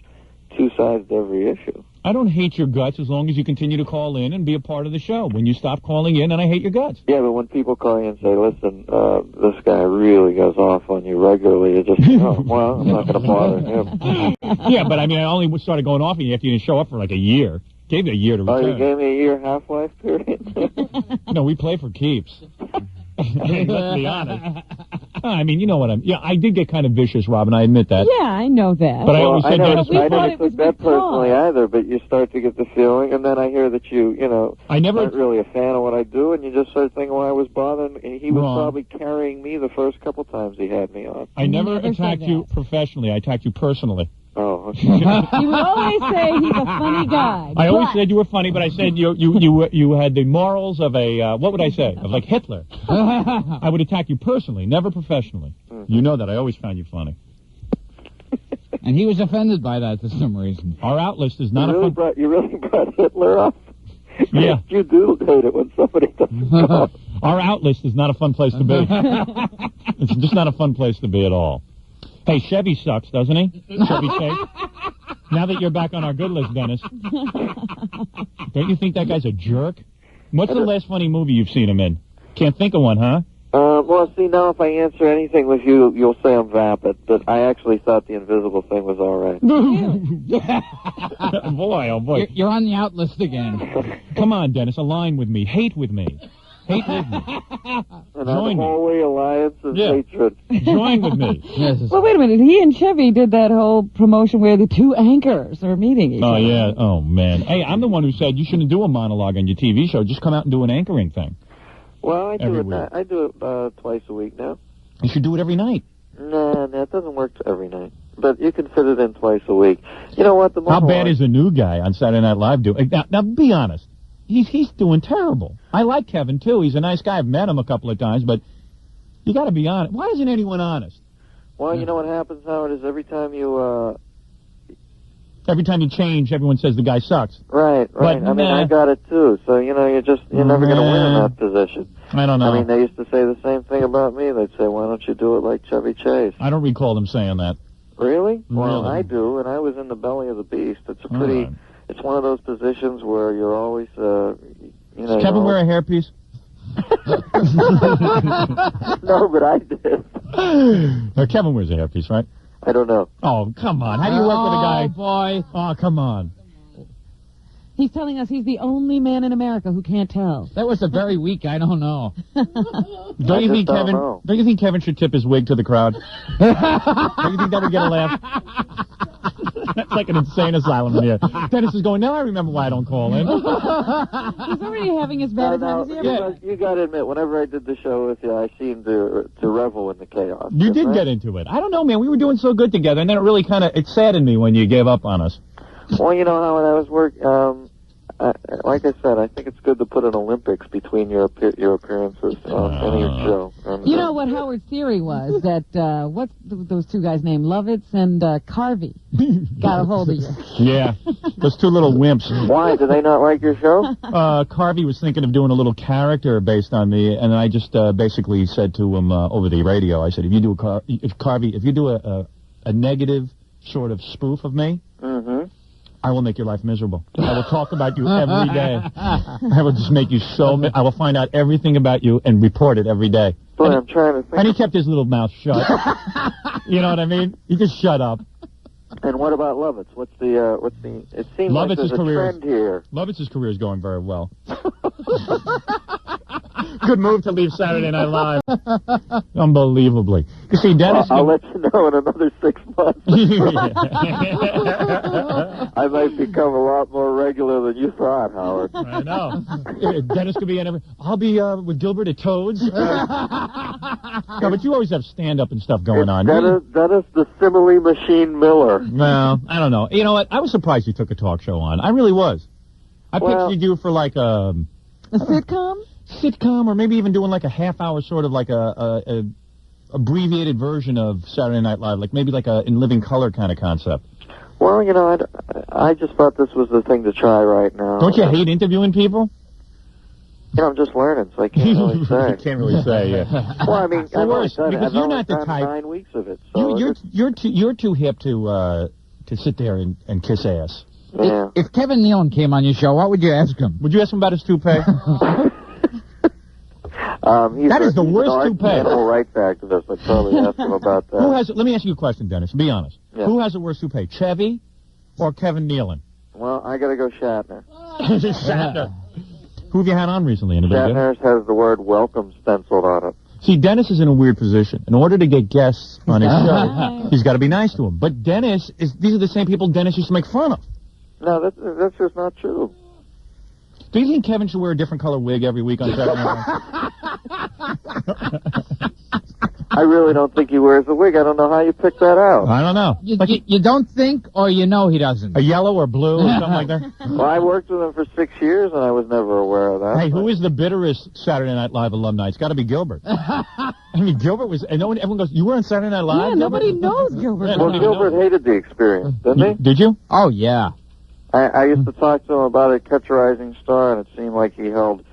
two sides to every issue. I don't hate your guts as long as you continue to call in and be a part of the show. When you stop calling in, then I hate your guts. Yeah, but when people call you and say, listen, this guy really goes off on you regularly, you just, well, I'm not going to bother him. Yeah, but I only started going off on you after you didn't show up for like a year. Gave you a year to return. Oh, you gave me a year half-life period? No, we play for keeps. Let's be honest. You know what I did get kind of vicious, Robin, I admit that. Yeah, I know that. But I always said I Dennis never took that personally either, but you start to get the feeling, and then I hear that you aren't really a fan of what I do, and you just start thinking, well, I was bothering, and he was probably carrying me the first couple times he had me on. I never attacked you professionally. I attacked you personally. Oh, know. He would always say he's a funny guy. I always said you were funny, but I said you had the morals of a, what would I say, of like Hitler. I would attack you personally, never professionally. You know that. I always found you funny. And he was offended by that for some reason. Our outlist is not You really brought Hitler up? Yeah. You do hate it when somebody doesn't go. Our outlist is not a fun place to be. It's just not a fun place to be at all. Hey, Chevy sucks, doesn't he? Chevy Chase. Now that you're back on our good list, Dennis, don't you think that guy's a jerk? What's the last funny movie you've seen him in? Can't think of one, huh? Well, see, now if I answer anything with you, you'll say I'm vapid, but I actually thought the invisible thing was all right. Boy, oh boy. You're on the out list again. Come on, Dennis, align with me. Hate with me. Hate with me. And Join me. Hallway alliance is hatred. Join with me. Yes. Well, wait a minute. He and Chevy did that whole promotion where the two anchors are meeting each other. Oh, yeah. Oh, man. Hey, I'm the one who said you shouldn't do a monologue on your TV show. Just come out and do an anchoring thing. Well, I do it twice a week now. You should do it every night. No, it doesn't work every night. But you can fit it in twice a week. You know what? How bad is the new guy on Saturday Night Live doing? Now, be honest. He's doing terrible. I like Kevin, too. He's a nice guy. I've met him a couple of times, but you got to be honest. Why isn't anyone honest? Well, you know what happens, Howard, is every time you change, everyone says the guy sucks. Right. But, I mean, I got it, too. So, you're never going to win in that position. I don't know. I mean, they used to say the same thing about me. They'd say, why don't you do it like Chevy Chase? I don't recall them saying that. Really? Well, I do, and I was in the belly of the beast. It's a pretty... It's one of those positions where you're always, Does Kevin wear a hairpiece? No, but I did. Kevin wears a hairpiece, right? I don't know. Oh, come on. How do you work with a guy? Oh, boy. Oh, come on. He's telling us he's the only man in America who can't tell. That was a very weak, I don't know. Don't you think Kevin should tip his wig to the crowd? Don't you think that would get a laugh? That's like an insane asylum in here. Dennis is going, now I remember why I don't call in. He's already having his bad time. You got to admit, whenever I did the show with you, I seemed to revel in the chaos. You did get into it. I don't know, man. We were doing so good together, and then it really it saddened me when you gave up on us. Well, you know how that was like I said, I think it's good to put an Olympics between your appearances on any show. And, you know what Howard's theory was? That, what's those two guys' name? Lovitz and Carvey got a hold of you. Yeah, those two little wimps. Why? Do they not like your show? Carvey was thinking of doing a little character based on me, and I just basically said to him over the radio, I said, if you do a negative sort of spoof of me, I will make your life miserable. I will talk about you every day. I will just make you I will find out everything about you and report it every day. Boy, I'm trying to think. And he kept his little mouth shut. You know what I mean? He just shut up. And what about Lovitz? It seems like there's a trend here. Lovitz's career is going very well. Good move to leave Saturday Night Live. Unbelievably. You see, Dennis... I'll let you know in another 6 months. I might become a lot more regular than you thought, Howard. I know. Dennis could be in I'll be with Gilbert at Toads. No, but you always have stand-up and stuff going on. Dennis the Simile Machine Miller. Well, I don't know. You know what? I was surprised you took a talk show on. I really was. I pictured you for like a sitcom? Sitcom, or maybe even doing like a half-hour sort of like a abbreviated version of Saturday Night Live, like maybe like a In Living Color kind of concept. Well, you know, I just thought this was the thing to try right now. Don't you hate interviewing people? You know, I'm just learning, so I can't really say. You can't really say, yeah. Well, I mean, I've only done 9 weeks of it. So you're too hip to sit there and kiss ass. Yeah. If Kevin Nealon came on your show, what would you ask him? Would you ask him about his toupee? That is the worst toupee. Animal rights activist. I'd probably ask him about that. Let me ask you a question, Dennis. Be honest. Yeah. Who has the worst toupee, Chevy or Kevin Nealon? Well, I got to go Shatner. Shatner. Who have you had on recently? Shatner's has the word welcome stenciled on it. See, Dennis is in a weird position. In order to get guests on his show, he's got to be nice to them. But these are the same people Dennis used to make fun of. No, that's just not true. Do you think Kevin should wear a different color wig every week on Saturday Night? I really don't think he wears a wig. I don't know how you picked that out. I don't know. You don't think, or you know he doesn't? A yellow or blue or something like that? Well, I worked with him for 6 years, and I was never aware of that. Hey, who is the bitterest Saturday Night Live alumni? It's got to be Gilbert. I mean, Gilbert was, and everyone goes, you were on Saturday Night Live? Yeah, nobody knows Gilbert. Yeah, Well, Gilbert hated the experience, didn't he? Did you? Oh, yeah. I used to talk to him about it, Catch a Rising Star, and it seemed like he held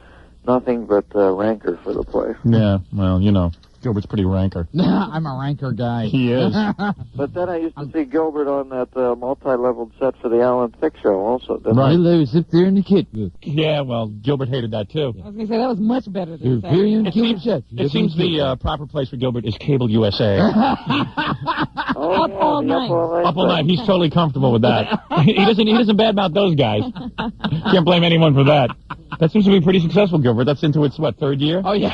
nothing but rancor for the place. Yeah, well, you know, Gilbert's pretty rancor. I'm a rancor guy. He is. But then I used to see Gilbert on that multi-leveled set for the Alan Thicke show also, didn't Right. He lives up there in the kid book. Yeah, well, Gilbert hated that, too. I was going to say, that was much better than that. It seems the proper place for Gilbert is Cable USA. Oh, Up all night. Up all night. He's totally comfortable with that. He doesn't badmouth those guys. Can't blame anyone for that. That seems to be pretty successful, Gilbert. That's into its, what, third year? Oh, yeah.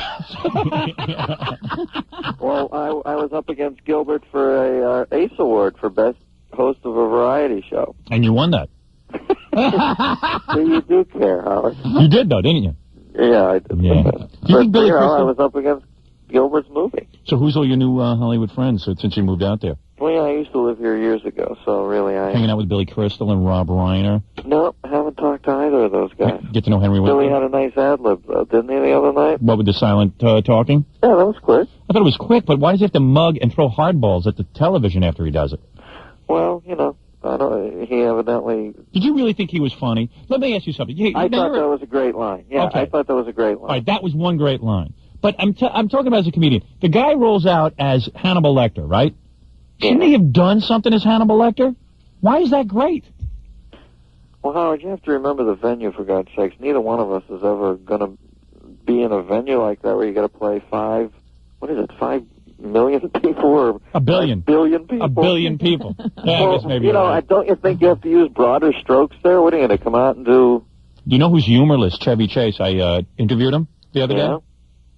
Well, I was up against Gilbert for a Ace Award for Best Host of a Variety Show. And you won that. So you do care, Howard. You did, though, didn't you? Yeah, I did. Yeah. But, Do you think Billy I Crystal... was up against Gilbert's movie. So who's all your new Hollywood friends since you moved out there? Well, yeah, I used to live here years ago, so really Hanging out with Billy Crystal and Rob Reiner. No, haven't talked to either of those guys. Get to know Henry Billy Winkler. had a nice ad-lib, didn't he, the other night? What, with the silent talking? Yeah, that was quick. I thought it was quick, but why does he have to mug and throw hardballs at the television after he does it? Well, you know, I don't. He evidently... Did you really think he was funny? Let me ask you something. I thought that was a great line. Yeah, Okay. I thought that was a great line. All right, that was one great line. But I'm talking about as a comedian. The guy rolls out as Hannibal Lecter, right? Shouldn't he have done something as Hannibal Lecter? Why is that great? Well, Howard, you have to remember the venue, for God's sakes. Neither one of us is ever going to be in a venue like that where you got to play 5 million people or... A billion. 5 billion people? A billion people. Yeah, I guess maybe you know, you're right. don't you think you have to use broader strokes there? What are you going to come out and do? You know who's humorless? Chevy Chase. I interviewed him the other Yeah. day.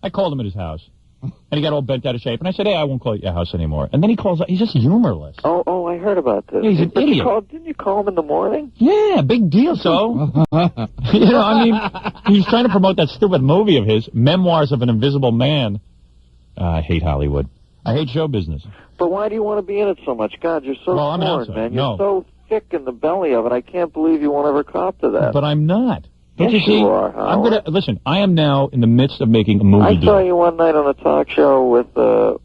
I called him at his house. And he got all bent out of shape. And I said, hey, I won't call you at your house anymore. And then he calls up. He's just humorless. Oh, I heard about this. Yeah, he's an But idiot. Didn't you call him in the morning? Yeah, big deal. So, you know, I mean, he was trying to promote that stupid movie of his, Memoirs of an Invisible Man. I hate Hollywood. I hate show business. But why do you want to be in it so much? God, you're so Well, I'm an torn, outsider. man. No. You're so thick in the belly of it. I can't believe you won't ever cop to that. But I'm not. Don't Yes, you see? you are, I'm Howard. gonna listen. I am now in the midst of making a movie I deal. saw you one night on a talk show with Letterman,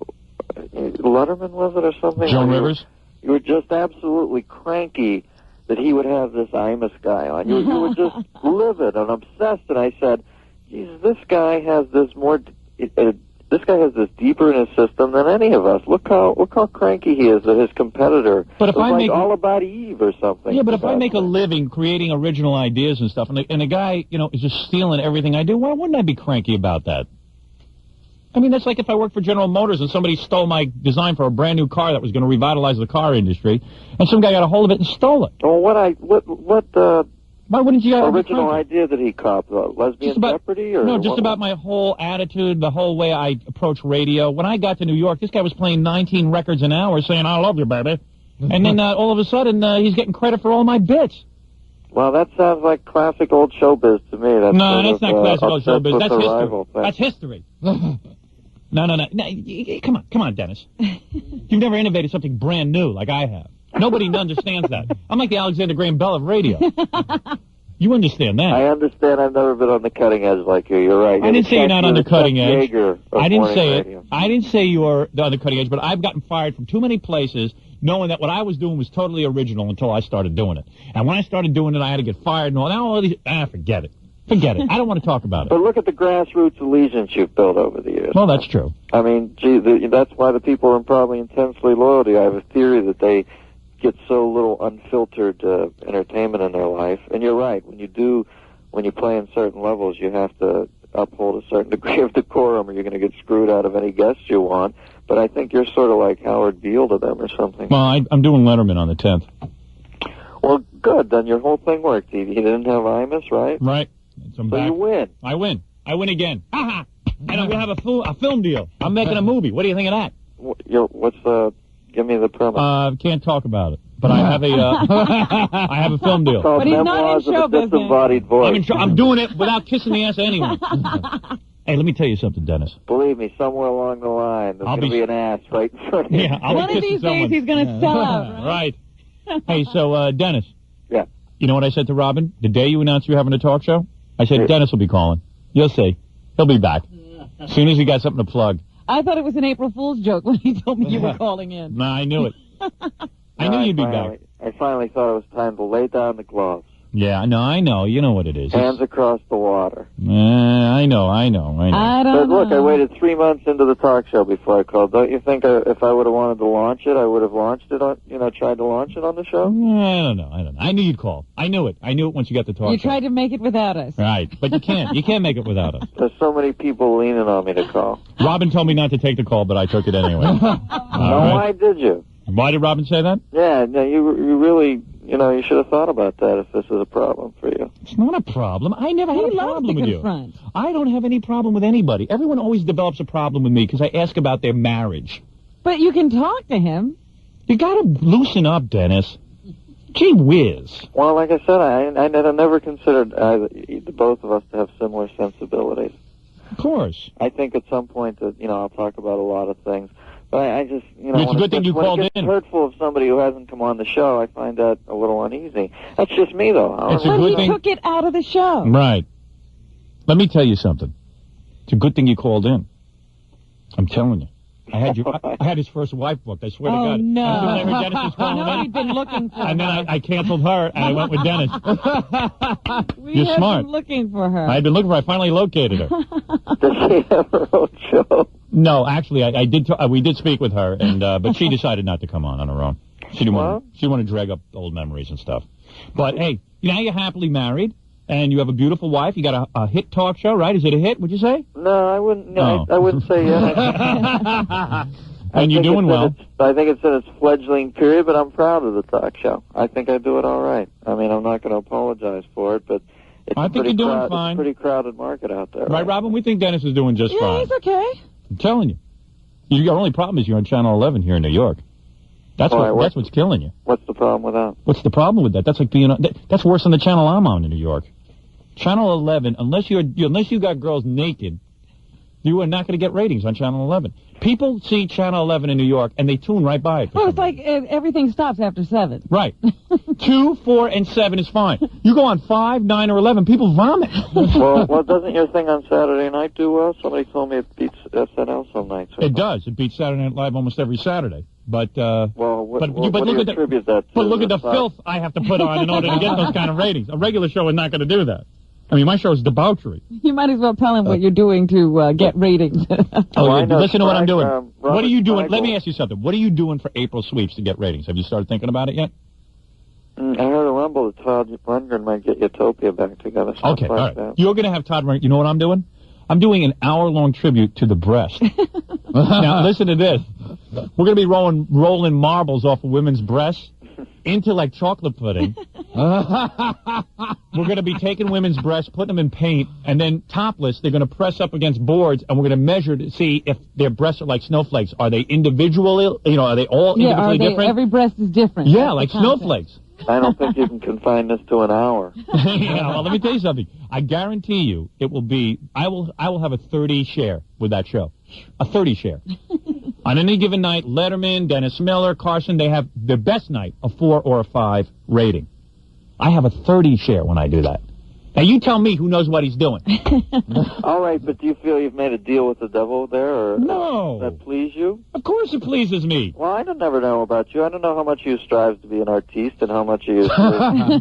was it, or something? Joan Where Rivers. You were just absolutely cranky that he would have this Imus guy on. You were just livid and obsessed. And I said, "Jesus, this guy has this more. This guy has this deeper in his system than any of us. Look how cranky he is that his competitor. But if was I like make- All About Eve or something. Yeah, but if I make a living creating original ideas and stuff, and a guy, you know, is just stealing everything I do, why wouldn't I be cranky about that? I mean, that's like if I worked for General Motors and somebody stole my design for a brand new car that was going to revitalize the car industry, and some guy got a hold of it and stole it. Well, what Why wouldn't you? original idea that he copped? Lesbian Just about- Jeopardy? Or No, just what? about my whole attitude, the whole way I approach radio. When I got to New York, this guy was playing 19 records an hour saying, I love you, baby. And then all of a sudden, he's getting credit for all my bits. Well, that sounds like classic old showbiz to me. That's No, sort that's of, not classic old obsessed showbiz. with That's the history. rival thing. That's history. No. Come on, Dennis. You've never innovated something brand new like I have. Nobody understands that. I'm like the Alexander Graham Bell of radio. You understand that. I understand. I've never been on the cutting edge like you. You're right. I didn't say you're not on the cutting edge. Yeager of I didn't morning say radio. it. I didn't say you're on the cutting edge, but I've gotten fired from too many places knowing that what I was doing was totally original until I started doing it. And when I started doing it, I had to get fired and all. Now all these, forget it. Forget it. I don't want to talk about it. But look at the grassroots allegiance you've built over the years. Well, that's true. I mean, gee, that's why the people are probably intensely loyal to you. I have a theory that they get so little unfiltered entertainment in their life. And you're right. When you play in certain levels, you have to uphold a certain degree of decorum or you're going to get screwed out of any guests you want. But I think you're sort of like Howard Beale to them or something. Well, I'm doing Letterman on the 10th. Well, good. Then your whole thing worked. He didn't have Imus, right? Right. So I'm So back. you win. I win. I win again. Ha-ha. And I'm going to have a film deal. I'm making a movie. What do you think of that? Give me the premise. Can't talk about it. But I have I have a film deal. Called But he's not in Memoirs of show a business. Disembodied Voice. I'm doing it without kissing the ass of anyone. Hey, let me tell you something, Dennis. Believe me, somewhere along the line, there's going to be an ass right in front of you. Yeah, One of these days he's going to sell out, right? Hey, so, Dennis. Yeah. You know what I said to Robin? The day you announced you were having a talk show? I said, Dennis will be calling. You'll see. He'll be back. As soon as he got something to plug. I thought it was an April Fool's joke when he told me you were calling in. Nah, I knew it. I knew you'd be back. I finally thought it was time to lay down the gloves. Yeah, no, I know. You know what it is. Hands across the water. I know. I don't But look, know. I waited 3 months into the talk show before I called. Don't you think if I would have wanted to launch it, I would have launched it on, tried to launch it on the show? I don't know. I knew you'd call. I knew it. I knew it once you got the talk show. You tried to make it without us. Right, but you can't. You can't make it without us. There's so many people leaning on me to call. Robin told me not to take the call, but I took it anyway. Why did you? Why did Robin say that? Yeah, no, you really, you should have thought about that if this is a problem for you. It's not a problem. I never had a problem with you. Confront. I don't have any problem with anybody. Everyone always develops a problem with me because I ask about their marriage. But you can talk to him. You gotta loosen up, Dennis. Gee whiz. Well, like I said, I never considered the both of us to have similar sensibilities. Of course. I think at some point that, I'll talk about a lot of things. But I just, It's a good thing you called in. When it gets hurtful of somebody who hasn't come on the show, I find that a little uneasy. That's just me, though. It's a But good he thing. took it out of the show. Right. Let me tell you something. It's a good thing you called in. I'm telling you. I had his first wife booked. I swear to God. No. And then I heard Dennis was I calling know in. he'd been looking for And her. then I canceled her, and I went with Dennis. We You're have smart. been looking for her. I had been looking for her. I finally located her. Does she have her own show? No, actually, I did. We did speak with her, and but she decided not to come on her own. She didn't want. She didn't want to drag up old memories and stuff. But hey, now you're happily married, and you have a beautiful wife. You got a hit talk show, right? Is it a hit? Would you say? No, I wouldn't. No, Oh. I wouldn't say yes. And you're doing well. I think it's in its fledgling period, but I'm proud of the talk show. I think I do it all right. I mean, I'm not going to apologize for it, but it's I think you're doing fine. It's a pretty crowded market out there. Right, Robin? We think Dennis is doing just Yeah, fine. he's okay. I'm telling you. Your only problem is you're on Channel 11 here in New York. That's that's what's killing you. What's the problem with that? What's the problem with that? That's like being that's worse than the channel I'm on in New York. Channel 11, unless you got girls naked, you are not going to get ratings on Channel 11. People see Channel 11 in New York and they tune right by it. Well, it's like everything stops after 7. Right. 2, 4, and 7 is fine. You go on 5, 9, or 11, people vomit. well, doesn't your thing on Saturday night do well? Somebody told me it beats SNL some nights. It does. It beats Saturday Night Live almost every Saturday. But what look do you at attribute that to? But look at the filth I have to put on in order to get those kind of ratings. A regular show is not going to do that. I mean, my show is debauchery. You might as well tell him what you're doing to get ratings. Listen to what I'm doing. What are you doing? Spragle. Let me ask you something. What are you doing for April sweeps to get ratings? Have you started thinking about it yet? I heard a rumble that Todd Rundgren might get Utopia back together. Okay, all right. You're going to have Todd Rundgren. You know what I'm doing? I'm doing an hour-long tribute to the breast. Now, listen to this. We're going to be rolling marbles off of women's breasts into like chocolate pudding. We're going to be taking women's breasts, putting them in paint, and then topless, they're going to press up against boards, and we're going to measure to see if their breasts are like snowflakes. Are they individually, are they all individually different? Every breast is different. Yeah, That's like the concept. snowflakes. I don't think you can confine this to an hour. Yeah, well, let me tell you something. I guarantee you it will be, I will have a 30 share with that show. A 30 share. On any given night, Letterman, Dennis Miller, Carson, they have their best night, a 4 or a 5 rating. I have a 30 share when I do that. Now, you tell me who knows what he's doing. All right, but do you feel you've made a deal with the devil there, or No. that please you? Of course it pleases me. Well, I don't never know about you. I don't know how much you strive to be an artiste and how much you...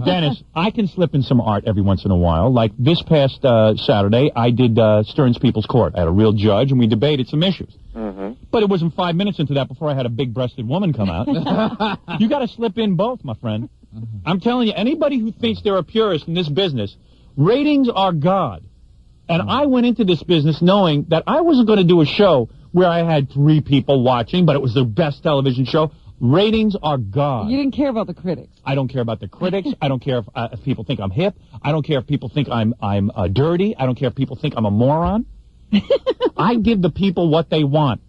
Dennis, I can slip in some art every once in a while. Like this past Saturday, I did Stearns People's Court. I had a real judge, and we debated some issues. But it wasn't 5 minutes into that before I had a big-breasted woman come out. You got to slip in both, my friend. I'm telling you, anybody who thinks they're a purist in this business, ratings are God. And I went into this business knowing that I wasn't going to do a show where I had 3 people watching, but it was the best television show. Ratings are God. You didn't care about the critics. I don't care about the critics. I don't care if people think I'm hip. I don't care if people think I'm dirty. I don't care if people think I'm a moron. I give the people what they want.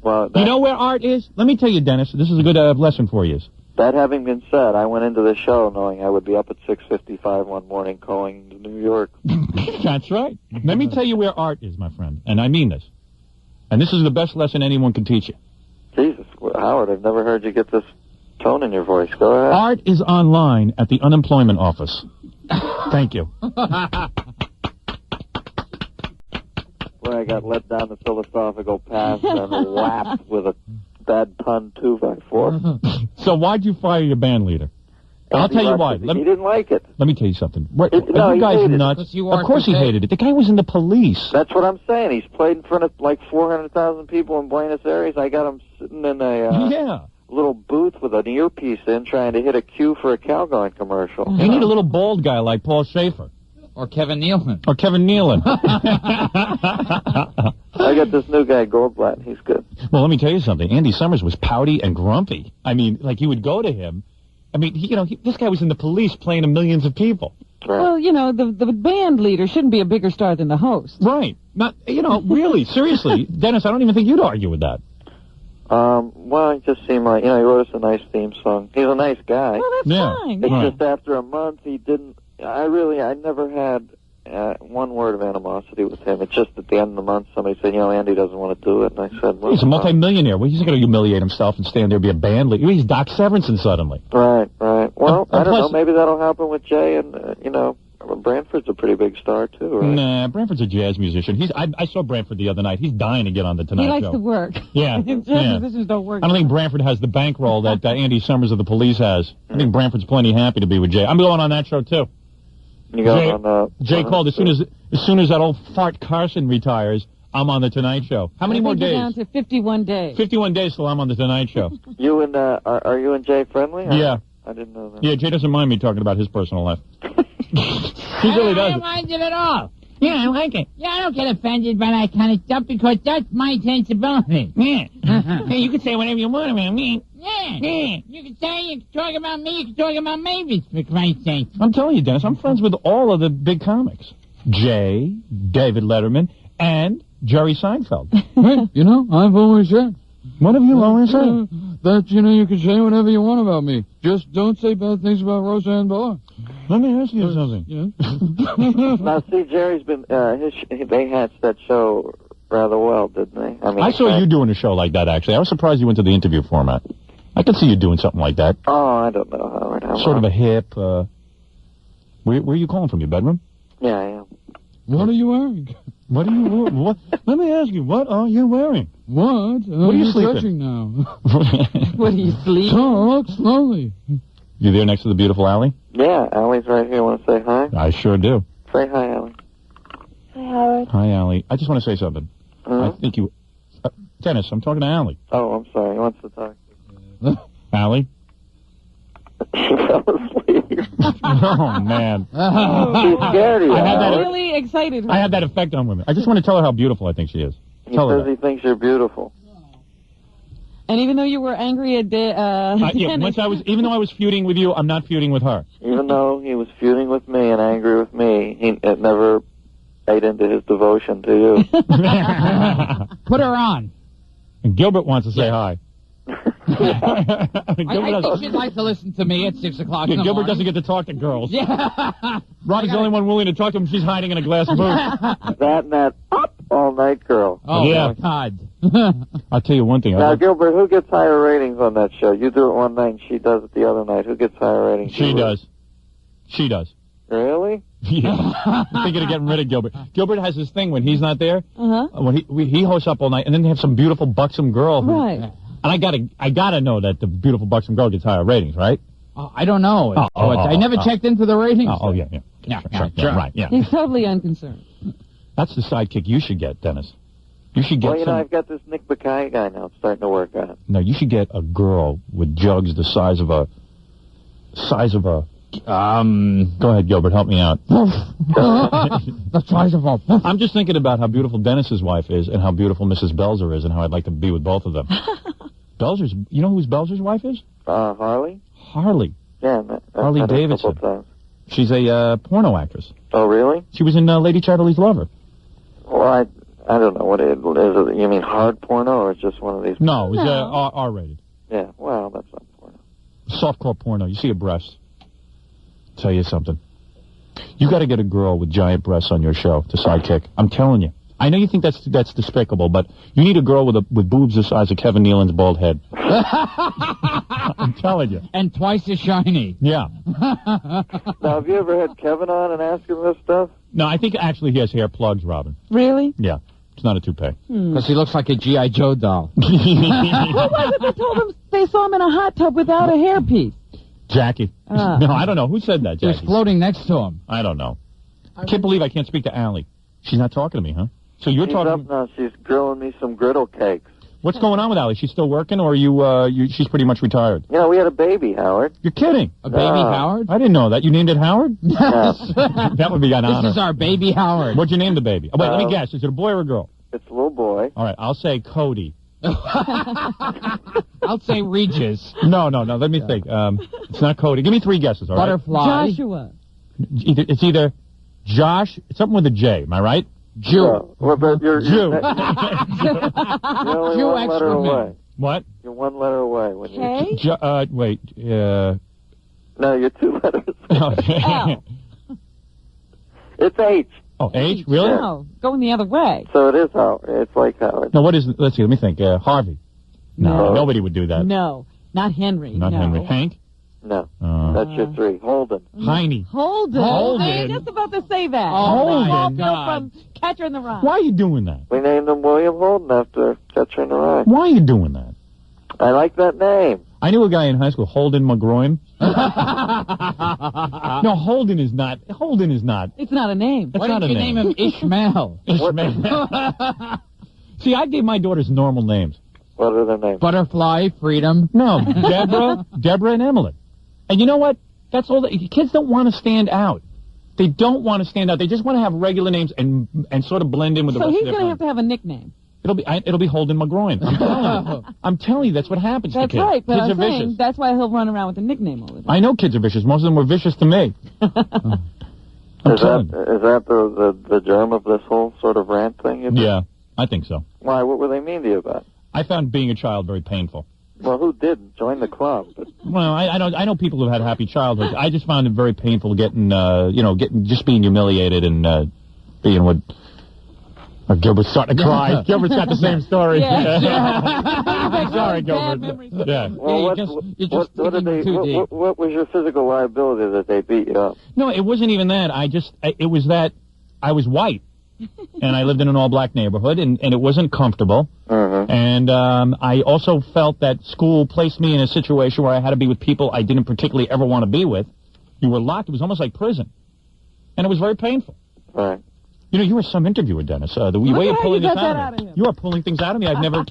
Well, You know where art is? Let me tell you, Dennis, this is a good lesson for you. That having been said, I went into the show knowing I would be up at 6:55 one morning calling to New York. That's right. Let me tell you where art is, my friend, and I mean this. And this is the best lesson anyone can teach you. Jesus, Howard, I've never heard you get this tone in your voice. Go ahead. Art is online at the unemployment office. Thank you. Where I got let down the philosophical path and whapped with a bad pun 2x4. So why'd you fire your band leader? I'll tell you why. He didn't like it. Let me tell you something. No, you he guys hated nuts? it. Of course he hated it. The guy was in the police. That's what I'm saying. He's played in front of like 400,000 people in Buenos Aires. I got him sitting in a little booth with an earpiece in trying to hit a cue for a Calgon commercial. You need a little bald guy like Paul Schaefer. Or Kevin Nealon. Or Kevin Nealon. I got this new guy, Goldblatt. He's good. Well, let me tell you something. Andy Summers was pouty and grumpy. I mean, like, you would go to him. I mean, this guy was in the police playing to millions of people. Right. Well, the band leader shouldn't be a bigger star than the host. Right. Not, really, seriously. Dennis, I don't even think you'd argue with that. Well, it just seemed like, he wrote us a nice theme song. He's a nice guy. Well, that's fine. It's just after a month, he didn't, I never had one word of animosity with him. It's just at the end of the month, somebody said, Andy doesn't want to do it. And I said, well, he's a multimillionaire. Well, he's not going to humiliate himself and stand there and be a band leader. He's Doc Severinsen suddenly. Right. Well, I don't know. Maybe that'll happen with Jay and, Branford's a pretty big star, too, right? Nah, Branford's a jazz musician. I saw Branford the other night. He's dying to get on the Tonight Show. He likes to work. Yeah. Jazz musicians don't work. I don't think Branford has the bankroll that Andy Summers of the Police has. I think Branford's plenty happy to be with Jay. I'm going on that show, too. You going on, Jay called as soon as that old fart Carson retires. I'm on the Tonight Show. How many more days? Down to 51 days. 51 days till I'm on the Tonight Show. You and are you and Jay friendly? Yeah. I didn't know that. Yeah, Jay doesn't mind me talking about his personal life. He really does. I don't mind it at all. Yeah, I like it. Yeah, I don't get offended by that kind of stuff because that's my sensibility. Yeah. You can say whatever you want about me. Yeah. You can say, you can talk about me, you can talk about Mavis, for Christ's sake. I'm telling you, Dennis, I'm friends with all of the big comics. Jay, David Letterman, and Jerry Seinfeld. Hey, I've always said. What have you always said? That, you can say whatever you want about me. Just don't say bad things about Roseanne Barr. Let me ask you something. Now, see, Jerry's been, they hatched that show rather well, didn't they? I saw you doing a show like that, actually. I was surprised you went to the interview format. I could see you doing something like that. Oh, I don't know, Howard. Sort of a hip, where are you calling from, your bedroom? Yeah, I am. What are you wearing? What are you wearing? What? Let me ask you, what are you wearing? What? What are you sleeping? Touching now? What are you sleeping? Talk slowly. You there next to the beautiful Allie? Yeah, Allie's right here. Want to say hi? I sure do. Say hi, Allie. Hi, Howard. Hi, Allie. I just want to say something. Huh? I think you... Dennis, I'm talking to Allie. Oh, I'm sorry. He wants to talk. Allie? She fell asleep. Oh, man. She's scared of you, I'm really excited. I had that effect on women. I just want to tell her how beautiful I think she is. He says he thinks you're beautiful. And even though you were angry at Dennis, even though I was feuding with you, I'm not feuding with her. Even though he was feuding with me and angry with me, it never ate into his devotion to you. Put her on. And Gilbert wants to say hi. I think she'd like to listen to me at 6 o'clock in the Gilbert morning. doesn't get to talk to girls. Yeah. Robbie's the only one willing to talk to him. She's hiding in a glass booth. that up all night girl. Oh, yeah. my God. I'll tell you one thing. Now, Gilbert, who gets higher ratings on that show? You do it one night and she does it the other night. Who gets higher ratings? She does. She does. Really? Yeah. I'm thinking of getting rid of Gilbert. Gilbert has this thing when he's not there. When he hosts up all night, and then they have some beautiful buxom girl. Right. And I gotta know that the beautiful buxom girl gets higher ratings, right? I don't know. I never checked into the ratings. Sure. Right, yeah. He's totally unconcerned. That's the sidekick you should get, Dennis. You should get Well, I've got this Nick Bakay guy now. It's starting to work out. No, you should get a girl with jugs the size of a... Go ahead, Gilbert, help me out. The size of a... I'm just thinking about how beautiful Dennis's wife is and how beautiful Mrs. Belzer is and how I'd like to be with both of them. Belzer's... You know who Belzer's wife is? Harley? Harley. Yeah, Harley Davidson. She's a porno actress. Oh, really? She was in Lady Chatterley's Lover. Well, I don't know what it is. You mean hard porno or it's just one of these? No, it was R-rated. Yeah, well, that's not porno. Softcore porno. You see a breast. Tell you something. You got to get a girl with giant breasts on your show to sidekick. I'm telling you. I know you think that's despicable, but you need a girl with boobs the size of Kevin Nealon's bald head. I'm telling you. And twice as shiny. Yeah. Now, have you ever had Kevin on and asked him this stuff? No, I think actually he has hair plugs, Robin. Really? Yeah. It's not a toupee. Because he looks like a G.I. Joe doll. Who was it that told him they saw him in a hot tub without a hairpiece? Jackie. No, I don't know. Who said that, He was Jackie? floating next to him. I don't know. I can't believe I can't speak to Allie. She's not talking to me, huh? So you're She's talking... up now. She's grilling me some griddle cakes. What's going on with Allie? She's still working, or are she's pretty much retired? You know, we had a baby, Howard. You're kidding. A baby Howard? I didn't know that. You named it Howard? Yes. That would be an honor. This is our baby Howard. What'd you name the baby? Oh, wait, let me guess. Is it a boy or a girl? It's a little boy. All right, I'll say Cody. I'll say Regis. No. Let me think. It's not Cody. Give me 3 guesses, all right? Butterfly. Joshua. It's either Josh. It's something with a J. Am I right? Jew. Well, but you're Jew. you're only Jew one letter excrement. away. What? You're 1 letter away. When you... K? Wait. No, you're 2 letters. Okay. L. It's H. Oh, H? Really? No, going the other way. So it is Howard. It's like Howard. No, what is... Let's see. Let me think. Harvey. No, nobody would do that. No, not Henry. Not no. Henry. Hank? No. That's your 3. Holden. Heine. Holden. Holden. I was just about to say that. Oh, my From Catcher in the Rye. Why are you doing that? We named him William Holden after Catcher in the Rye. Why are you doing that? I like that name. I knew a guy in high school, Holden McGroin. No, Holden is not. It's not a name. It's Why not didn't a you name. name him Ishmael? Ishmael. See, I gave my daughters normal names. What are their names? Butterfly, Freedom. No, Deborah, and Emily. And you know what? That's all. Kids don't want to stand out. They don't want to stand out. They just want to have regular names and sort of blend in with the So rest he's of their going to friends. have a nickname. It'll be Holden McGroin. I'm telling you, that's what happens to That's kids. right, but Kids I'm are saying vicious. that's why he'll run around with a nickname all the time. I know kids are vicious. Most of them were vicious to me. I'm Is telling you. that the germ of this whole sort of rant thing? Yeah, I think so. Why? What were they mean to you about? I found being a child very painful. Well, who didn't? Join the club. But... Well, I know people who've had happy childhoods. I just found it very painful getting just being humiliated and being what. Gilbert's starting to cry. Gilbert's got the same story. Sorry, Gilbert. Yeah. Well, what was your physical liability that they beat you up? No, it wasn't even that. It was that I was white. And I lived in an all-black neighborhood, and it wasn't comfortable. And I also felt that school placed me in a situation where I had to be with people I didn't particularly ever want to be with. You were locked. It was almost like prison. And it was very painful. Right. You know, you were some interviewer, Dennis. The way you're pulling this out of me. You are pulling things out of me. I've never...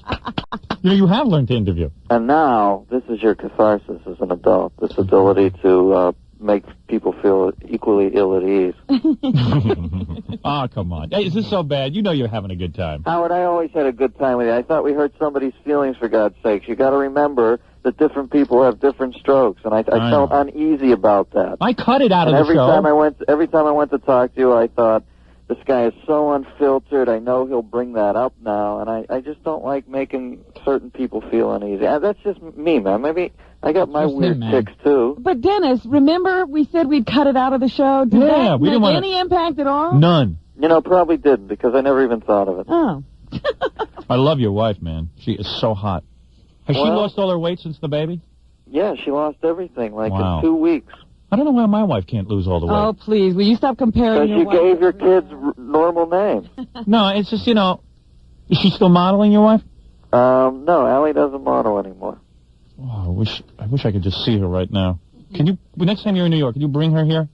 you have learned to interview. And now, this is your catharsis as an adult, this ability to make people feel equally ill at ease. Oh, come on. Hey, is this so bad? You know you're having a good time. Howard, I always had a good time with you. I thought we hurt somebody's feelings, for God's sakes. You got to remember that different people have different strokes, and I felt uneasy about that. I cut it out of the show. Every time I went to talk to you, I thought, this guy is so unfiltered. I know he'll bring that up now, and I just don't like making certain people feel uneasy. That's just me, man. Maybe I got my weird tics, too. But, Dennis, remember we said we'd cut it out of the show? Did that we didn't make any impact at all? None. You know, probably didn't, because I never even thought of it. Oh. I love your wife, man. She is so hot. Has she lost all her weight since the baby? Yeah, she lost everything, Wow. in 2 weeks. I don't know why my wife can't lose all the weight. Oh, please, will you stop comparing Because your you wife? gave your kids normal names. No, it's just, is she still modeling, your wife? No, Allie doesn't model anymore. Oh, I wish I could just see her right now. Can you, next time you're in New York, can you bring her here?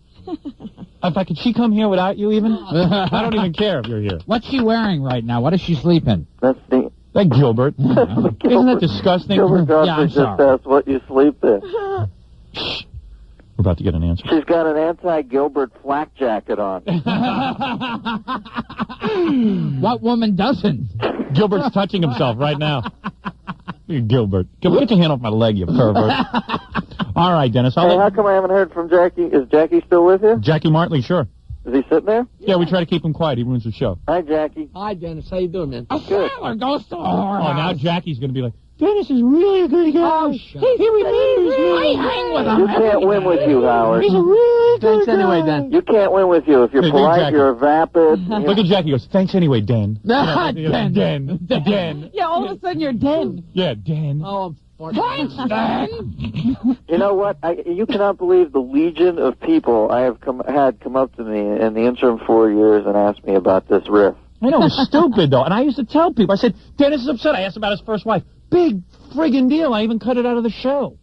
In fact, could she come here without you even? I don't even care if you're here. What's she wearing right now? What is she sleeping? That's the... That Gilbert. Isn't that disgusting? Gilbert Godfrey Yeah, I'm just sorry. asked what you sleep in. We're about to get an answer. She's got an anti-Gilbert flak jacket on. What woman doesn't? Gilbert's touching himself right now. Gilbert, get your hand off my leg, you pervert. All right, Dennis. How come I haven't heard from Jackie? Is Jackie still with you? Jackie Martley, sure. Is he sitting there? Yeah, we try to keep him quiet. He ruins the show. Hi, Jackie. Hi, Dennis. How you doing, man? A sailor goes to a Oh, now Jackie's going to be like, Dennis is really a good guy. Oh, shut up. He remembers me. I hang with him. You can't win with you, Howard. He's a really good Thanks anyway, Dan. You can't win with you. If you're Hey, polite, Jackie. you're vapid. Look at Jackie. He goes, thanks anyway, Den. Den. Den. Yeah, all of a sudden you're dead. Yeah, Den. Oh, thanks, Dan. You know what? You cannot believe the legion of people I have had come up to me in the interim 4 years and ask me about this riff. I know, it's stupid, though. And I used to tell people, I said, Dennis is upset. I asked about his first wife. Big friggin' deal. I even cut it out of the show.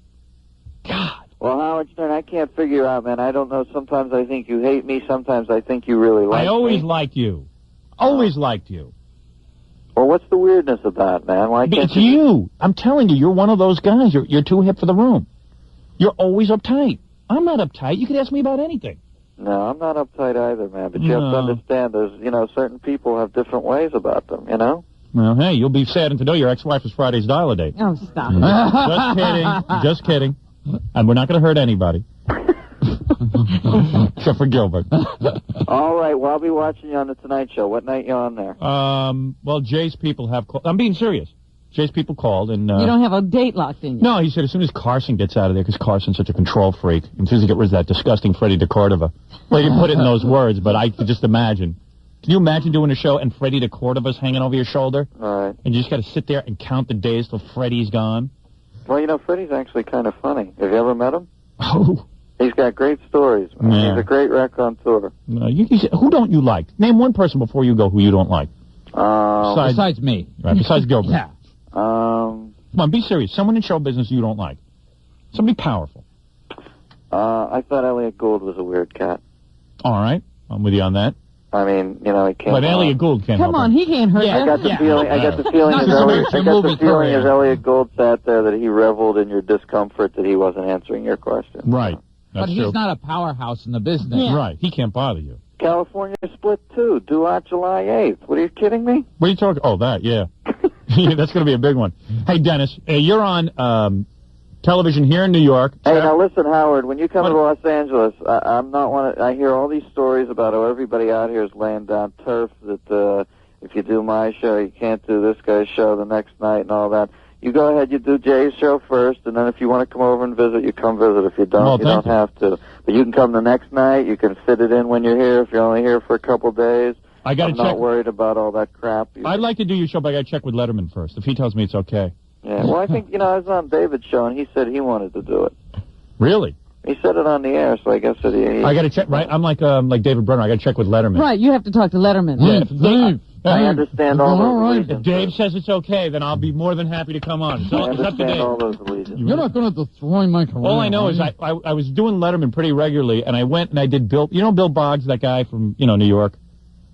God. Well, Howard Stern, I can't figure out, man. I don't know. Sometimes I think you hate me. Sometimes I think you really like me. I always liked you. Always liked you. Well, what's the weirdness of that, man? Why can't It's you. I'm telling you, you're one of those guys. You're too hip for the room. You're always uptight. I'm not uptight. You can ask me about anything. No, I'm not uptight either, man. But you have to understand, there's, certain people have different ways about them, you know? Well, hey, you'll be saddened to know your ex-wife was Friday's dial-a date. Oh, stop. Just kidding. Just kidding. And we're not going to hurt anybody. Except for Gilbert. All right, well, I'll be watching you on The Tonight Show. What night you on there? Well, Jay's people have called. I'm being serious. Jay's people called and... You don't have a date locked in yet? No, he said as soon as Carson gets out of there, because Carson's such a control freak, as soon as he gets rid of that disgusting Freddie DeCordova. Well, you put it in those words, but I could just imagine. Can you imagine doing a show and Freddie DeCordova's hanging over your shoulder? All right. And you just got to sit there and count the days till Freddie's gone? Well, Freddie's actually kind of funny. Have you ever met him? Oh. He's got great stories, man. Yeah. He's a great raconteur. Who don't you like? Name one person before you go who you don't like. Besides me. Right, besides Gilbert. Yeah. Come on, be serious. Someone in show business you don't like. Somebody powerful. I thought Elliot Gould was a weird cat. All right. I'm with you on that. I mean, he can't. But Elliot Gould can't Come help on, him. he can't hurt you. I got the feeling. I got the feeling as Elliot Gould sat there that he reveled in your discomfort that he wasn't answering your question. Right. But he's not a powerhouse in the business. Yeah. Right. He can't bother you. California split too. Due out July 8th. What are you kidding me? What are you talking? Oh, that, yeah. Yeah, that's going to be a big one. Hey, Dennis, you're on television here in New York. Hey, now listen, Howard. When you come to Los Angeles, I'm not one. I hear all these stories about how everybody out here is laying down turf. That if you do my show, you can't do this guy's show the next night and all that. You go ahead, you do Jay's show first, and then if you want to come over and visit, you come visit. If you don't, you don't have to. But you can come the next night. You can fit it in when you're here. If you're only here for a couple days, I'm not worried about all that crap. I'd like to do your show, but I got to check with Letterman first. If he tells me it's okay. Yeah, well, I think, I was on David's show, and he said he wanted to do it. Really? He said it on the air, so I guess that he... I got to check, right? I'm like David Brenner. I got to check with Letterman. Right, you have to talk to Letterman. Yeah, I understand all those reasons. If Dave says it's okay, then I'll be more than happy to come on. It's I up to understand Dave. all those reasons. You're not going to destroy my career. All I know is I was doing Letterman pretty regularly, and I went and I did Bill... You know Bill Boggs, that guy from, New York?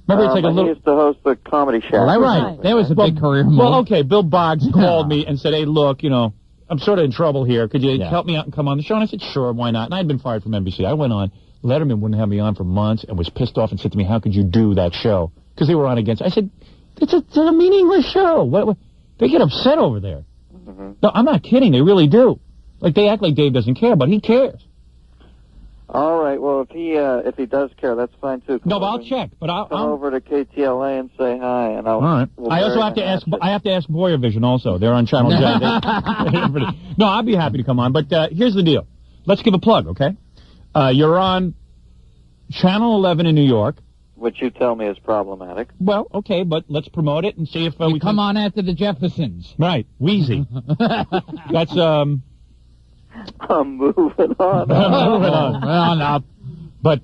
Remember, it's like a little... He used to host the Comedy Shack. Right. That was a big career move. Well, okay, Bill Boggs called me and said, hey, look, I'm sort of in trouble here. Could you help me out and come on the show? And I said, sure, why not? And I had been fired from NBC. I went on. Letterman wouldn't have me on for months and was pissed off and said to me, how could you do that show? Because they were on against... I said, it's a meaningless show. What? They get upset over there. Mm-hmm. No, I'm not kidding. They really do. Like, they act like Dave doesn't care, but he cares. All right. Well, if he does care, that's fine too. No, but I'll check. But I'll come over to KTLA and say hi, and I'll. All right. I also have to ask. I have to ask Boyer Vision also. They're on Channel J. No, I'll be happy to come on. But here's the deal. Let's give a plug, okay? You're on Channel 11 in New York. Which you tell me is problematic. Well, okay, but let's promote it and see if we come on after the Jeffersons. Right, Wheezy. That's I'm moving on. Moving on up. But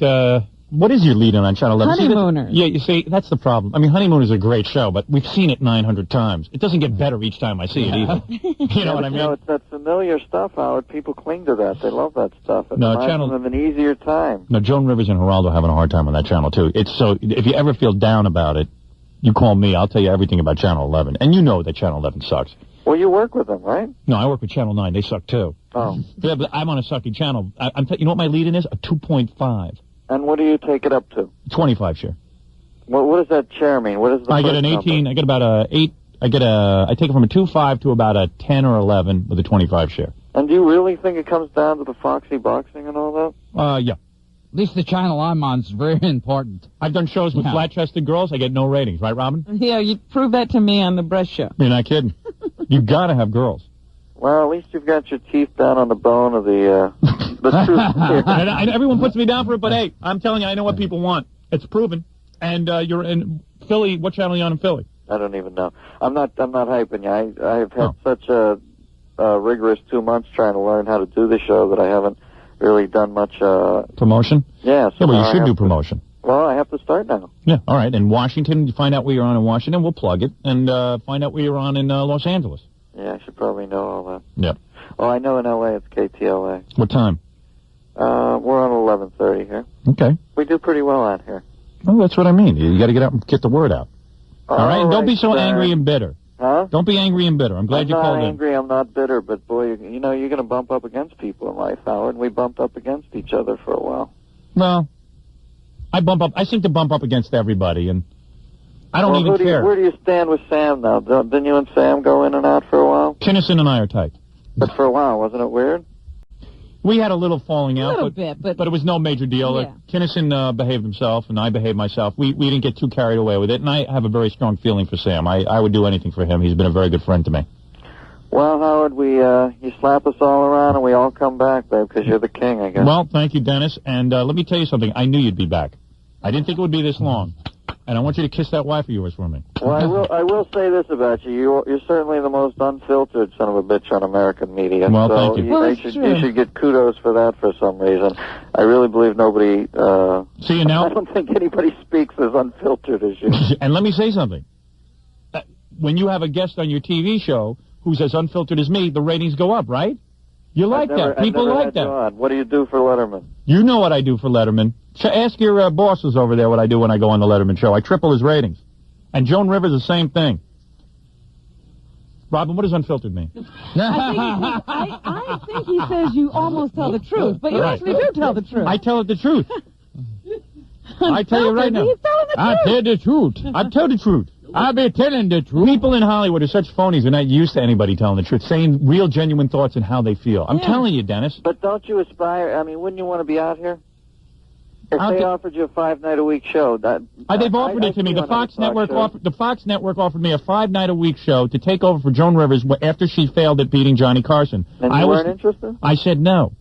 what is your lead on Channel 11? Honeymooners. Yeah, you see, that's the problem. I mean, Honeymooners is a great show, but we've seen it 900 times. It doesn't get better each time I see it either. You know what I mean? It's that familiar stuff, Howard. People cling to that. They love that stuff. It No, reminds Channel them of an easier time. No, Joan Rivers and Geraldo are having a hard time on that channel too. It's so if you ever feel down about it, you call me. I'll tell you everything about Channel 11, and you know that Channel 11 sucks. Well, you work with them, right? No, I work with Channel 9. They suck too. Oh. Yeah, but I'm on a sucky channel. You know what my lead-in is? A 2.5. And what do you take it up to? 25 share. What does that share mean? What is the I get an 18. Number? I get about a 8. I take it from a 2.5 to about a 10 or 11 with a 25 share. And do you really think it comes down to the Foxy boxing and all that? Yeah. At least the channel I'm on is very important. I've done shows with flat-chested girls. I get no ratings, right, Robin? Yeah, you proved that to me on the Breast Show. You're not kidding. You got to have girls. Well, at least you've got your teeth down on the bone of the truth. And everyone puts me down for it, but hey, I'm telling you, I know what people want. It's proven. And you're in Philly. What channel are you on in Philly? I don't even know. I'm not hyping you. I've had such a rigorous 2 months trying to learn how to do the show that I haven't really done much. Promotion? Yeah. Yeah, well, you should do promotion. Well, I have to start now. Yeah, all right. In Washington, you find out where you're on in Washington. We'll plug it. And find out where you're on in Los Angeles. Yeah, I should probably know all that. Yep. Well, I know in L.A. it's KTLA. What time? We're on 11:30 here. Okay. We do pretty well out here. Well, that's what I mean. You got to get out and get the word out. All right? And don't be so angry and bitter. Huh? Don't be angry and bitter. I'm glad you called I'm not angry, I'm not bitter, but boy, you know, you're going to bump up against people in life, Howard, and we bumped up against each other for a while. Well, I seem to bump up against everybody, and I don't even care. Where do you stand with Sam now? Didn't you and Sam go in and out for a while? Kinnison and I are tight. But for a while, wasn't it weird? We had a little falling out, but it was no major deal. Yeah. Kinnison behaved himself, and I behaved myself. We didn't get too carried away with it, and I have a very strong feeling for Sam. I would do anything for him. He's been a very good friend to me. Well, Howard, you slap us all around, and we all come back, babe, because you're the king, I guess. Well, thank you, Dennis. And let me tell you something. I knew you'd be back. I didn't think it would be this long. And I want you to kiss that wife of yours for me. Well, I will say this about you. You're certainly the most unfiltered son of a bitch on American media. Well, so thank you. You should get kudos for that for some reason. I really believe nobody... See you now? I don't think anybody speaks as unfiltered as you. And let me say something. When you have a guest on your TV show who's as unfiltered as me, the ratings go up, right? You like that. People like that. What do you do for Letterman? You know what I do for Letterman. Ask your bosses over there what I do when I go on the Letterman show. I triple his ratings. And Joan Rivers, the same thing. Robin, what does unfiltered mean? I think he says you almost tell the truth, but you actually do tell the truth. I tell it the truth. I tell you right now. He's telling the truth. I tell the truth. I tell the truth. I be telling the truth. People in Hollywood are such phonies. They're not used to anybody telling the truth, saying real, genuine thoughts and how they feel. I'm telling you, Dennis. But don't you aspire? I mean, wouldn't you want to be out here? If they offered you a 5-night-a-week show, they've offered it to me. The Fox Network offered me a 5-night-a-week show to take over for Joan Rivers after she failed at beating Johnny Carson. And you weren't interested? I said no,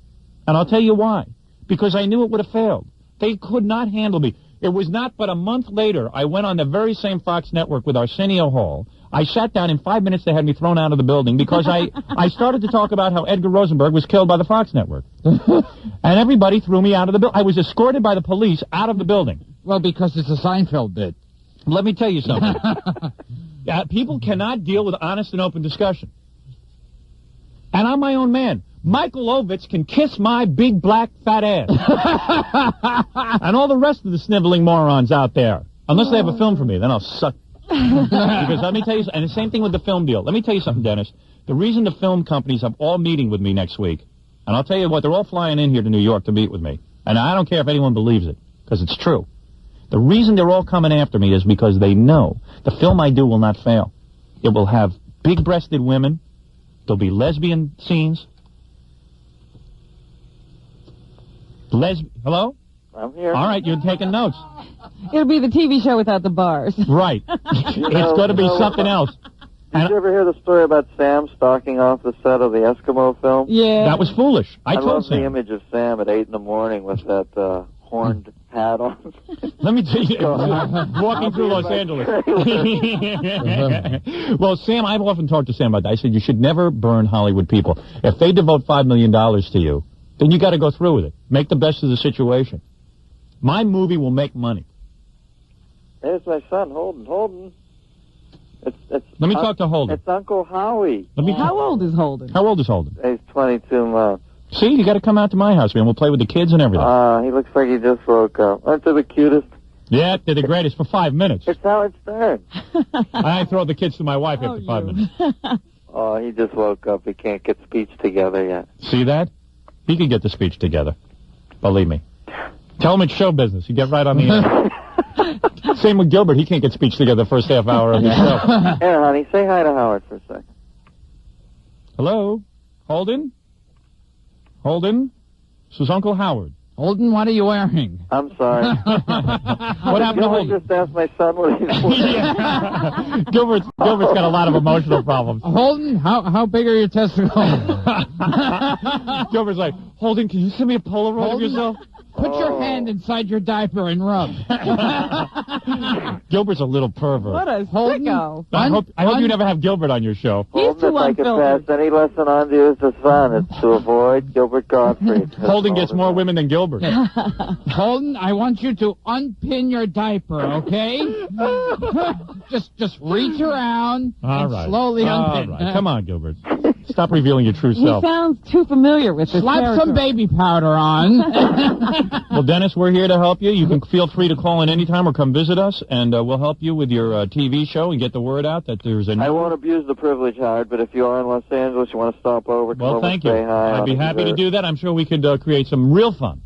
and I'll tell you why. Because I knew it would have failed. They could not handle me. It was not but a month later, I went on the very same Fox Network with Arsenio Hall. I sat down. In 5 minutes, they had me thrown out of the building because I started to talk about how Edgar Rosenberg was killed by the Fox Network. And everybody threw me out of the building. I was escorted by the police out of the building. Well, because it's a Seinfeld bit. Let me tell you something. People cannot deal with honest and open discussion. And I'm my own man. Michael Ovitz can kiss my big black fat ass. And all the rest of the sniveling morons out there. Unless they have a film for me, then I'll suck. Because let me tell you, and the same thing with the film deal. Let me tell you something, Dennis. The reason the film companies are all meeting with me next week, and I'll tell you what, they're all flying in here to New York to meet with me. And I don't care if anyone believes it, because it's true. The reason they're all coming after me is because they know the film I do will not fail. It will have big-breasted women. There'll be lesbian scenes. Hello? I'm here. All right, you're taking notes. It'll be the TV show without the bars. Right. It's going to be something else. Did you ever hear the story about Sam stalking off the set of the Eskimo film? Yeah. That was foolish. I told love Sam. the image of Sam at 8 in the morning with that horned hat on. Let me tell you, walking through Los Angeles. Well, Sam, I've often talked to Sam about that. I said, you should never burn Hollywood people. If they devote $5 million to you, then you got to go through with it. Make the best of the situation. My movie will make money. There's my son, Holden. Let me talk to Holden. It's Uncle Howie. How old is Holden? How old is Holden? He's 22 months. See, you got to come out to my house, man. We'll play with the kids and everything. He looks like he just woke up. Aren't they the cutest? Yeah, they're the greatest for 5 minutes. It's Howard Stern. I throw the kids to my wife after 5 minutes. Oh, he just woke up. He can't get speech together yet. See that? He can get the speech together. Believe me. Tell him it's show business. You get right on the air. Same with Gilbert. He can't get speech together the first half hour of the show. Here, honey, say hi to Howard for a second. Hello? Holden? Holden? This is Uncle Howard. Holden, what are you wearing? I'm sorry. What happened to Holden? Just asked my son what he's wearing. Yeah. Gilbert's got a lot of emotional problems. Holden, how big are your testicles? Gilbert's like, Holden, can you send me a Polaroid of yourself? Put your hand inside your diaper and rub. Gilbert's a little pervert. What a sicko. I hope you never have Gilbert on your show. He's too If I could pass any lesson on to you as a son, it's to avoid Gilbert Gottfried. Holden gets more women than Gilbert. Holden, I want you to unpin your diaper, okay? just reach around and slowly unpin. All right. Come on, Gilbert. Stop revealing your true He self. sounds too familiar with this Slap character. some baby powder on. Well, Dennis, we're here to help you. You can feel free to call in anytime or come visit us, and we'll help you with your TV show and get the word out that there's a... I won't abuse the privilege, Howard, but if you are in Los Angeles, you want to stop over, come over thank you. say hi. I'd be happy to do that. I'm sure we could create some real fun.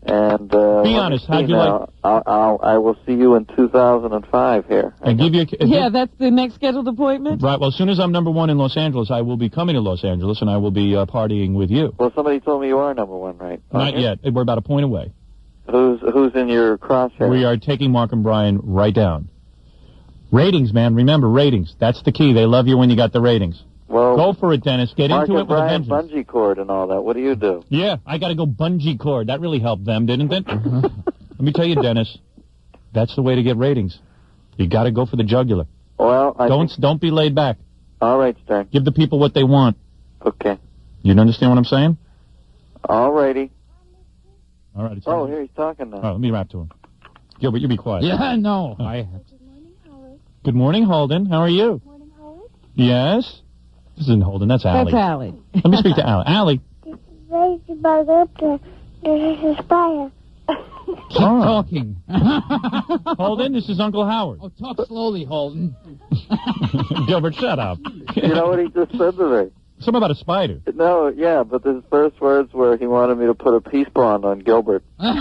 And be honest, how'd you like... I will see you in 2005 here. And give you Yeah, that's the next scheduled appointment? Right, well, as soon as I'm #1 in Los Angeles, I will be coming to Los Angeles, and I will be partying with you. Well, somebody told me you are #1, right? Not yet. We're about a point away. Who's in your crosshairs? We are taking Mark and Brian right down. Ratings, man. Remember, ratings. That's the key. They love you when you got the ratings. Well, go for it, Dennis. Get Mark into it and with a Brian, vengeance. bungee cord and all that. What do you do? Yeah, I got to go bungee cord. That really helped them, didn't it? Let me tell you, Dennis, that's the way to get ratings. You got to go for the jugular. Well, don't be laid back. All right, Stern. Give the people what they want. Okay. You understand what I'm saying? All righty. All right. Oh, here he's talking now. Oh, let me rap to him. Gilbert, you be quiet. Yeah, no. Good morning, Holden. How are you? Morning, Howard. Yes? This isn't Holden. That's Allie. That's Allie. Let me speak to Allie. Allie. Raise the bug up to this is fire. Keep talking. Holden, this is Uncle Howard. Oh, talk slowly, Holden. Gilbert, shut up. You know what he just said to me? Something about a spider. No, yeah, but his first words were he wanted me to put a peace bond on Gilbert. All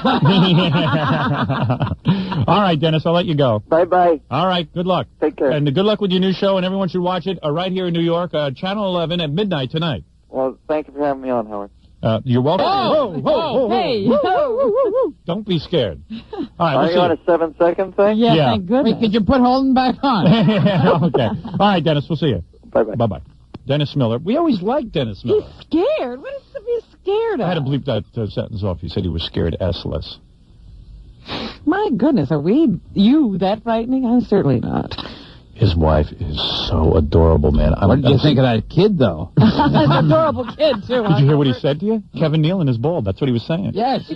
right, Dennis, I'll let you go. Bye-bye. All right, good luck. Take care. And good luck with your new show, and everyone should watch it right here in New York, Channel 11 at midnight tonight. Well, thank you for having me on, Howard. You're welcome. Whoa, hey. Don't be scared. All right, Are you on a 7-second thing? Yeah, thank goodness. Wait, could you put Holden back on? Okay. All right, Dennis, we'll see you. Bye-bye. Bye-bye. Dennis Miller. We always liked Dennis Miller. He's scared. What is to be scared of? I had to bleep that sentence off. He said he was scared S-less. My goodness, are you that frightening? I'm certainly not. His wife is so adorable, man. What did you think of that kid, though? That's an adorable kid, too. Did you hear what he said to you? Kevin Nealon is bald. That's what he was saying. Yes.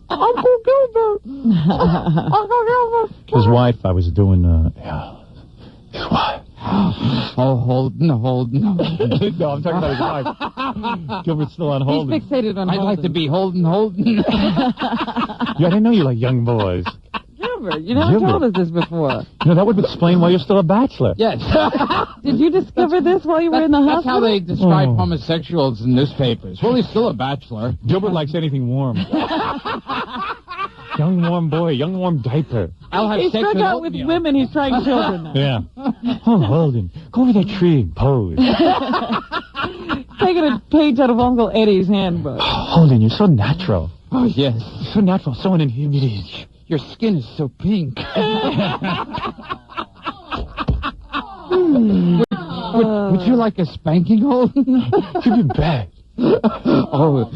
Uncle Gilbert. His wife, I was doing, his wife. Oh, Holden. No, I'm talking about his wife. Gilbert's still on Holden. He's fixated on I'd Holden. like to be Holden. Yeah, I didn't know you like young boys. Gilbert, you never told us this before. You know, that would explain why you're still a bachelor. Yes. Did you discover this while you were in the That's hospital? how they describe homosexuals in newspapers. Well, he's still a bachelor. Gilbert likes anything warm. Young warm boy, young warm diaper. I'll have He sex struck with out with oatmeal. women. He's trying children now. Yeah. Oh, Holden, go over that tree and pose. Taking a page out of Uncle Eddie's handbook. Holden, you're so natural. Oh, yes. You're so natural, so uninhibited. Your skin is so pink. Would you like a spanking, Holden? You've been bad. Oh,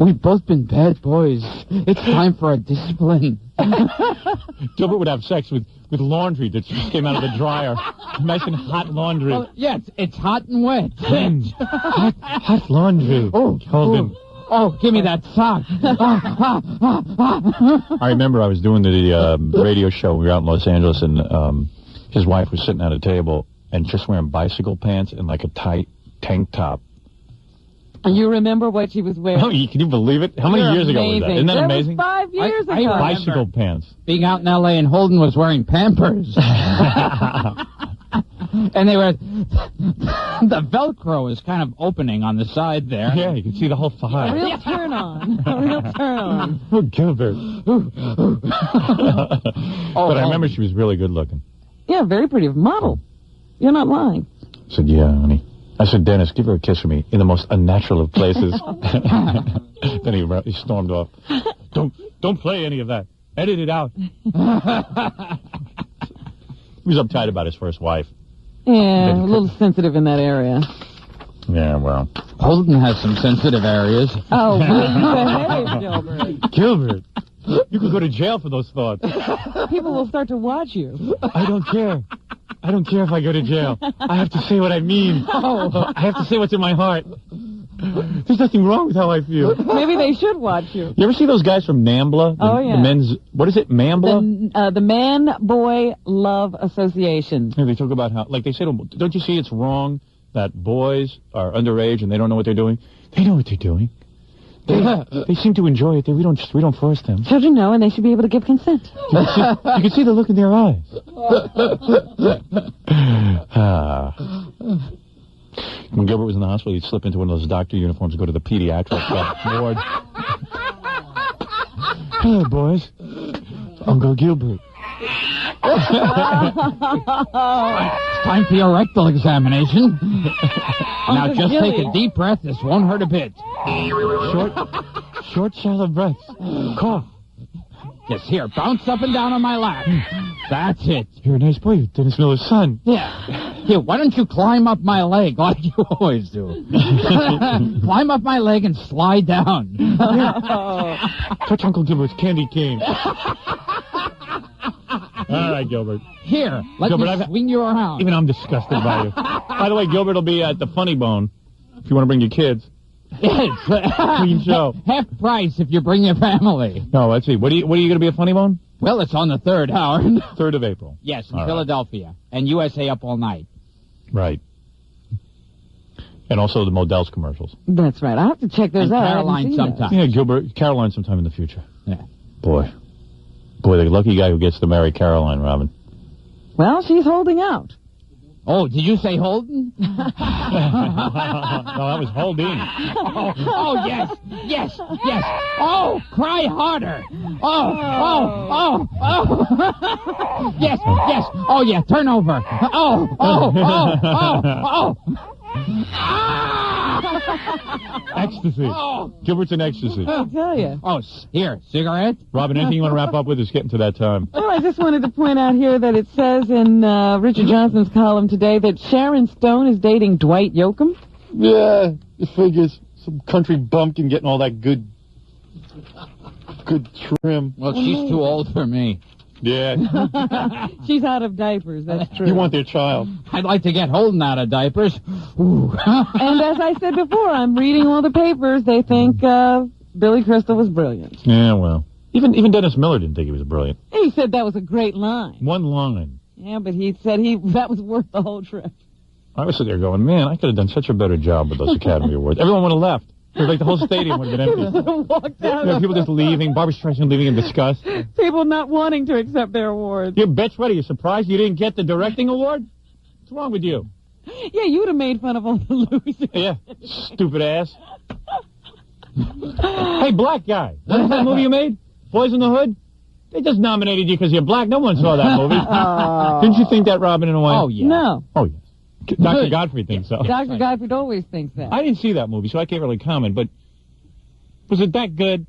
we've both been bad boys. It's time for a discipline. Gilbert would have sex with laundry that just came out of the dryer. Nice and hot laundry. Well, yeah, it's hot and wet. Hot laundry. Oh, Holden. Oh, give me that sock. I remember I was doing the radio show. We were out in Los Angeles, and his wife was sitting at a table and just wearing bicycle pants and like a tight tank top. You remember what she was wearing? Oh, can you believe it? How many You're years ago was that? amazing. Isn't that amazing? Was 5 years ago. I Bicycle pants. Being out in L.A. and Holden was wearing Pampers. And they were... The Velcro is kind of opening on the side there. Yeah, you can see the whole A thigh. real turn on. A real turn on. Oh, Gilbert. But I remember she was really good looking. Yeah, very pretty. Model. You're not lying. I said, yeah, honey. I said, Dennis, give her a kiss for me in the most unnatural of places. Then he stormed off. Don't play any of that. Edit it out. He was uptight about his first wife. Yeah, a little sensitive in that area. Yeah, well. Holden has some sensitive areas. Oh, behave, Gilbert. Gilbert, you could go to jail for those thoughts. People will start to watch you. I don't care. I don't care if I go to jail. I have to say what I mean. I have to say what's in my heart. There's nothing wrong with how I feel. Maybe they should watch you. You ever see those guys from NAMBLA? Yeah. The men's, what is it, MAMBLA? The Man-Boy Love Association. Yeah, they talk about how, like they said, don't you see it's wrong that boys are underage and they don't know what they're doing? They know what they're doing. They seem to enjoy it. We don't force them. Children know, and they should be able to give consent. You can see the look in their eyes. When Gilbert was in the hospital, he'd slip into one of those doctor uniforms and go to the pediatric ward. Hello, boys. Uncle Gilbert. It's time for your rectal examination. Now just take a deep breath. This won't hurt a bit. Short, shallow breaths. Cough. Yes, here, bounce up and down on my lap. That's it. You're a nice boy, you're Dennis Miller's son. Yeah. Here, why don't you climb up my leg like you always do? Climb up my leg and slide down. Touch Uncle Gilbert's candy cane. All right, Gilbert. Here, let me swing you around. Even I'm disgusted by you. By the way, Gilbert will be at the Funny Bone if you want to bring your kids. Yes. Clean show. Half price if you bring your family. No, let's see. What are you going to be at Funny Bone? Well, it's on the 3rd, Howard. 3rd of April. Yes, in Philadelphia. And USA Up All Night. Right. And also the Modell's commercials. That's right. I'll have to check those out. Caroline sometime. Yeah, Gilbert. Caroline sometime in the future. Yeah. Boy, the lucky guy who gets to marry Caroline, Robin. Well, she's holding out. Oh, did you say Holden? No, that was Holding. Oh, yes. Oh, cry harder. Oh. Yes. Oh, yeah, turn over. Oh. Ecstasy. Oh. Gilbert's in ecstasy. I'll tell you. Oh, here, cigarette? Robin, anything you want to wrap up with? It's getting to that time. Well, I just wanted to point out here that it says in Richard Johnson's column today that Sharon Stone is dating Dwight Yoakam. Yeah, it figures. Some country bumpkin getting all that good trim. Well, she's too old for me. Yeah. She's out of diapers, that's true. You want their child. I'd like to get Holden out of diapers. Ooh. And as I said before, I'm reading all the papers. They think Billy Crystal was brilliant. Yeah, well. Even Dennis Miller didn't think he was brilliant. He said that was a great line. One line. Yeah, but he said that was worth the whole trip. I was sitting there going, man, I could have done such a better job with those Academy Awards. Everyone would have left. It was like the whole stadium would have been empty. Walked out. People just leaving. Barbra Streisand leaving in disgust. People not wanting to accept their awards. You're bitch, what are you, surprised you didn't get the directing award? What's wrong with you? Yeah, you would have made fun of all the losers. Yeah, stupid ass. Hey, black guy. What's that movie you made? Boys in the Hood? They just nominated you because you're black. No one saw that movie. Didn't you think that, Robin, in a way? Oh, yeah. No. Oh, yes. Dr. Godfrey thinks so. Dr. Godfrey always thinks that. I didn't see that movie, so I can't really comment, but was it that good?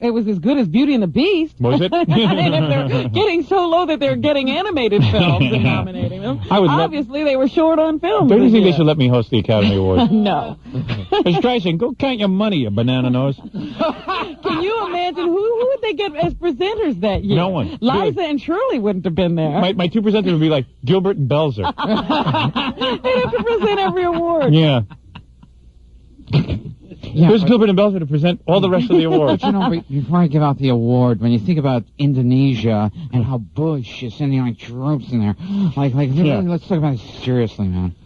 It was as good as Beauty and the Beast. Was it? I mean, if they're getting so low that they're getting animated films and nominating them, obviously they were short on films. Don't you think they should let me host the Academy Awards? No. Mr. Streisand, go count your money, you banana nose. Can you imagine who would they get as presenters that year? No one. Liza and Shirley wouldn't have been there. My two presenters would be like Gilbert and Belzer. They'd have to present every award. Yeah. Here's Gilbert and Belzer to present all the rest of the awards. But, you know, before I give out the award, when you think about Indonesia and how Bush is sending like troops in there, let's talk about it seriously, man.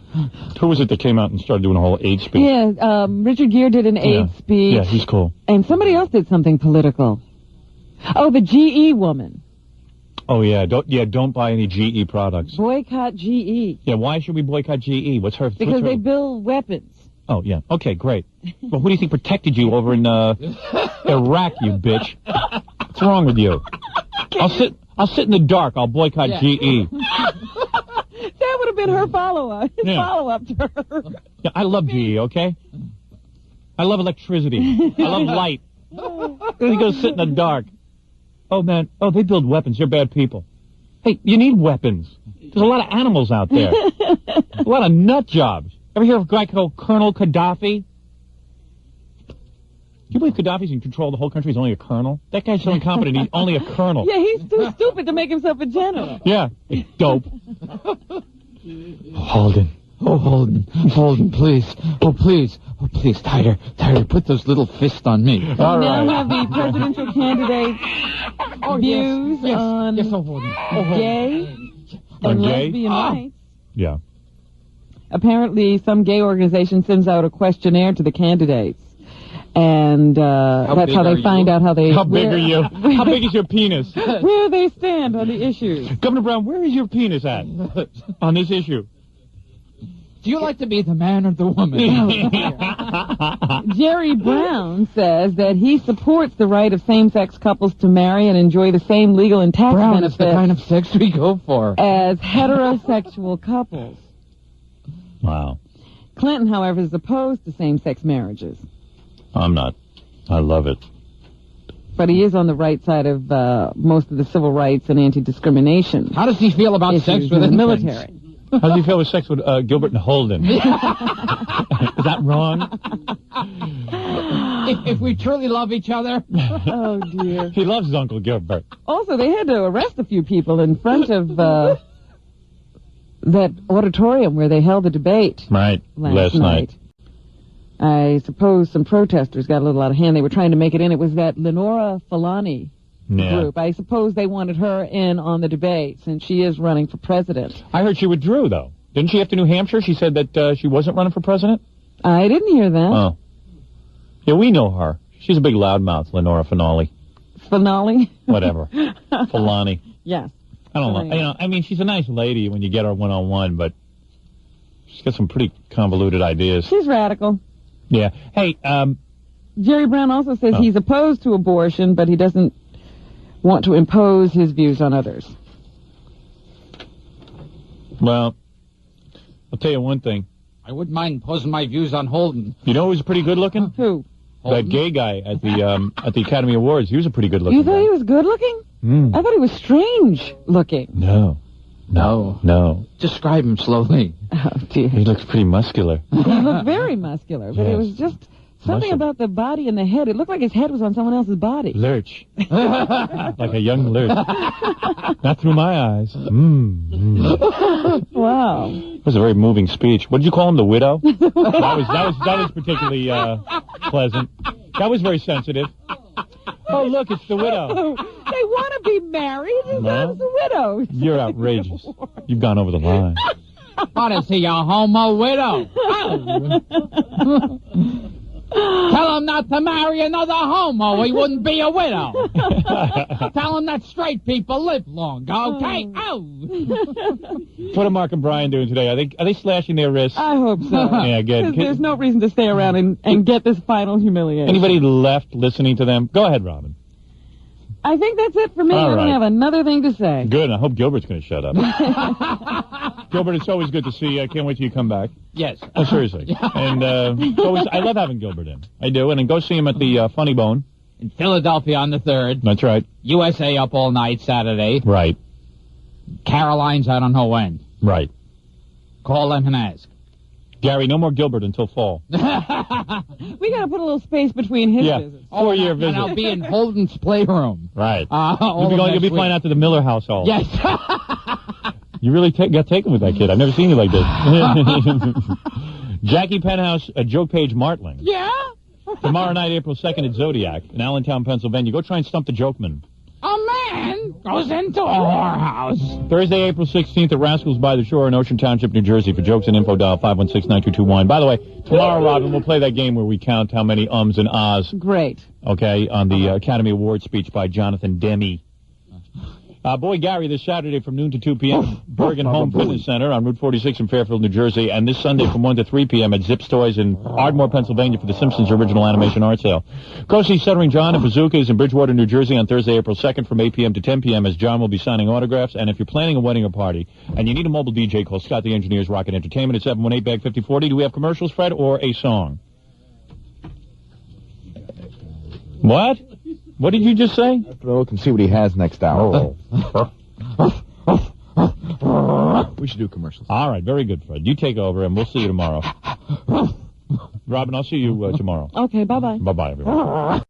Who was it that came out and started doing a whole AIDS speech? Yeah, Richard Gere did an AIDS speech. Yeah, he's cool. And somebody else did something political. Oh, the GE woman. Oh, yeah. Don't buy any GE products. Boycott GE. Yeah, why should we boycott GE? Because they build weapons. Oh, yeah. Okay, great. Well, who do you think protected you over in Iraq, you bitch? What's wrong with you? I'll sit in the dark. I'll boycott GE. been her follow-up. His Yeah. follow-up to her. Yeah, I love GE, okay? I love electricity. I love light. Then he goes sit in the dark. Oh, man. Oh, they build weapons. They're bad people. Hey, you need weapons. There's a lot of animals out there. A lot of nut jobs. Ever hear of a guy called Colonel Gaddafi? Do you believe Gaddafi's in control of the whole country? He's only a colonel? That guy's so incompetent. He's only a colonel. Yeah, he's too stupid to make himself a general. Yeah. Dope. Holden. Oh, Holden, please. Oh, please. Oh, please, tighter. Put those little fists on me. We now have the presidential candidate's views on gay and lesbian rights. Yeah. Apparently, some gay organization sends out a questionnaire to the candidates. And that's how they find out how they... How big are you? How big is your penis? Where they stand on the issues. Governor Brown, where is your penis at on this issue? Do you like to be the man or the woman? Jerry Brown says that he supports the right of same-sex couples to marry and enjoy the same legal and tax Brown, benefits it's the kind of sex we go for. as heterosexual couples. Wow. Clinton, however, is opposed to same-sex marriages. I'm not. I love it. But he is on the right side of most of the civil rights and anti-discrimination. How does he feel about issues sex in with the infants? military? How do you feel with sex with Gilbert and Holden? Is that wrong? If we truly love each other. Oh, dear. He loves his Uncle Gilbert. Also, they had to arrest a few people in front of that auditorium where they held the debate. Right. Last night. I suppose some protesters got a little out of hand. They were trying to make it in. It was that Lenora Falani group. I suppose they wanted her in on the debate since she is running for president. I heard she withdrew, though. Didn't she have to New Hampshire? She said that she wasn't running for president? I didn't hear that. Oh. Yeah, we know her. She's a big loudmouth, Lenora Finale. Finale? Whatever. Falani. Yes. I don't know. You know. I mean, she's a nice lady when you get her one-on-one, but she's got some pretty convoluted ideas. She's radical. Yeah. Hey, Jerry Brown also says he's opposed to abortion, but he doesn't want to impose his views on others. Well, I'll tell you one thing. I wouldn't mind imposing my views on Holden. You know who's pretty good looking? Who? That gay guy at the Academy Awards. He was a pretty good looking You thought he was good looking? I thought he was strange looking. No. Describe him slowly. Oh, dear. He looks pretty muscular. He looked very muscular, but it was just something about the body and the head. It looked like his head was on someone else's body. Lurch. Like a young lurch. Not through my eyes. Wow. It was a very moving speech. What did you call him, the widow? that was particularly pleasant. That was very sensitive. Oh, look, it's the widow. They want to be married. It's not the widow. You're outrageous. You've gone over the line. What is he, a homo widow? Tell him not to marry another homo. He wouldn't be a widow. Tell him that straight people live longer, okay? What are Mark and Brian doing today? Are they slashing their wrists? I hope so. Yeah, good. There's no reason to stay around and get this final humiliation. Anybody left listening to them? Go ahead, Robin. I think that's it for me. All I don't right. have another thing to say. Good. I hope Gilbert's going to shut up. Gilbert, it's always good to see you. I can't wait till you come back. Yes. Oh, seriously. And it's always, I love having Gilbert in. I do. And then go see him at the Funny Bone. In Philadelphia on the 3rd. That's right. USA up all night Saturday. Right. Caroline's I don't know when. Right. Call them and ask. Gary, no more Gilbert until fall. We got to put a little space between his visits. 4-year visit. And I'll be in Holden's playroom. Right. You'll be flying out to the Miller household. Yes. You really got taken with that kid. I've never seen you like this. Jackie Penthouse, Joe Page Martling. Yeah? Tomorrow night, April 2nd at Zodiac in Allentown, Pennsylvania. Go try and stump the Jokeman. A man goes into a whorehouse. Thursday, April 16th at Rascals by the Shore in Ocean Township, New Jersey. For jokes and info, dial 516-9221. By the way, tomorrow, Robin, we'll play that game where we count how many ums and ahs. Great. Okay, on the Academy Award speech by Jonathan Demme. Boy Gary this Saturday from noon to 2 p.m. Bergen Home Fitness Center on Route 46 in Fairfield, New Jersey. And this Sunday from 1 to 3 p.m. at Zips Toys in Ardmore, Pennsylvania for the Simpsons Original Animation Art Sale. Go see Stuttering John and Bazookas in Bridgewater, New Jersey on Thursday, April 2nd from 8 p.m. to 10 p.m. as John will be signing autographs. And if you're planning a wedding or party and you need a mobile DJ, call Scott the Engineer's Rocket Entertainment at 718-BAG-5040. Do we have commercials, Fred, or a song? What? What did you just say? Look and see what he has next hour. We should do commercials. All right, very good, Fred. You take over, and we'll see you tomorrow. Robin, I'll see you tomorrow. Okay, bye-bye. Bye-bye, everyone.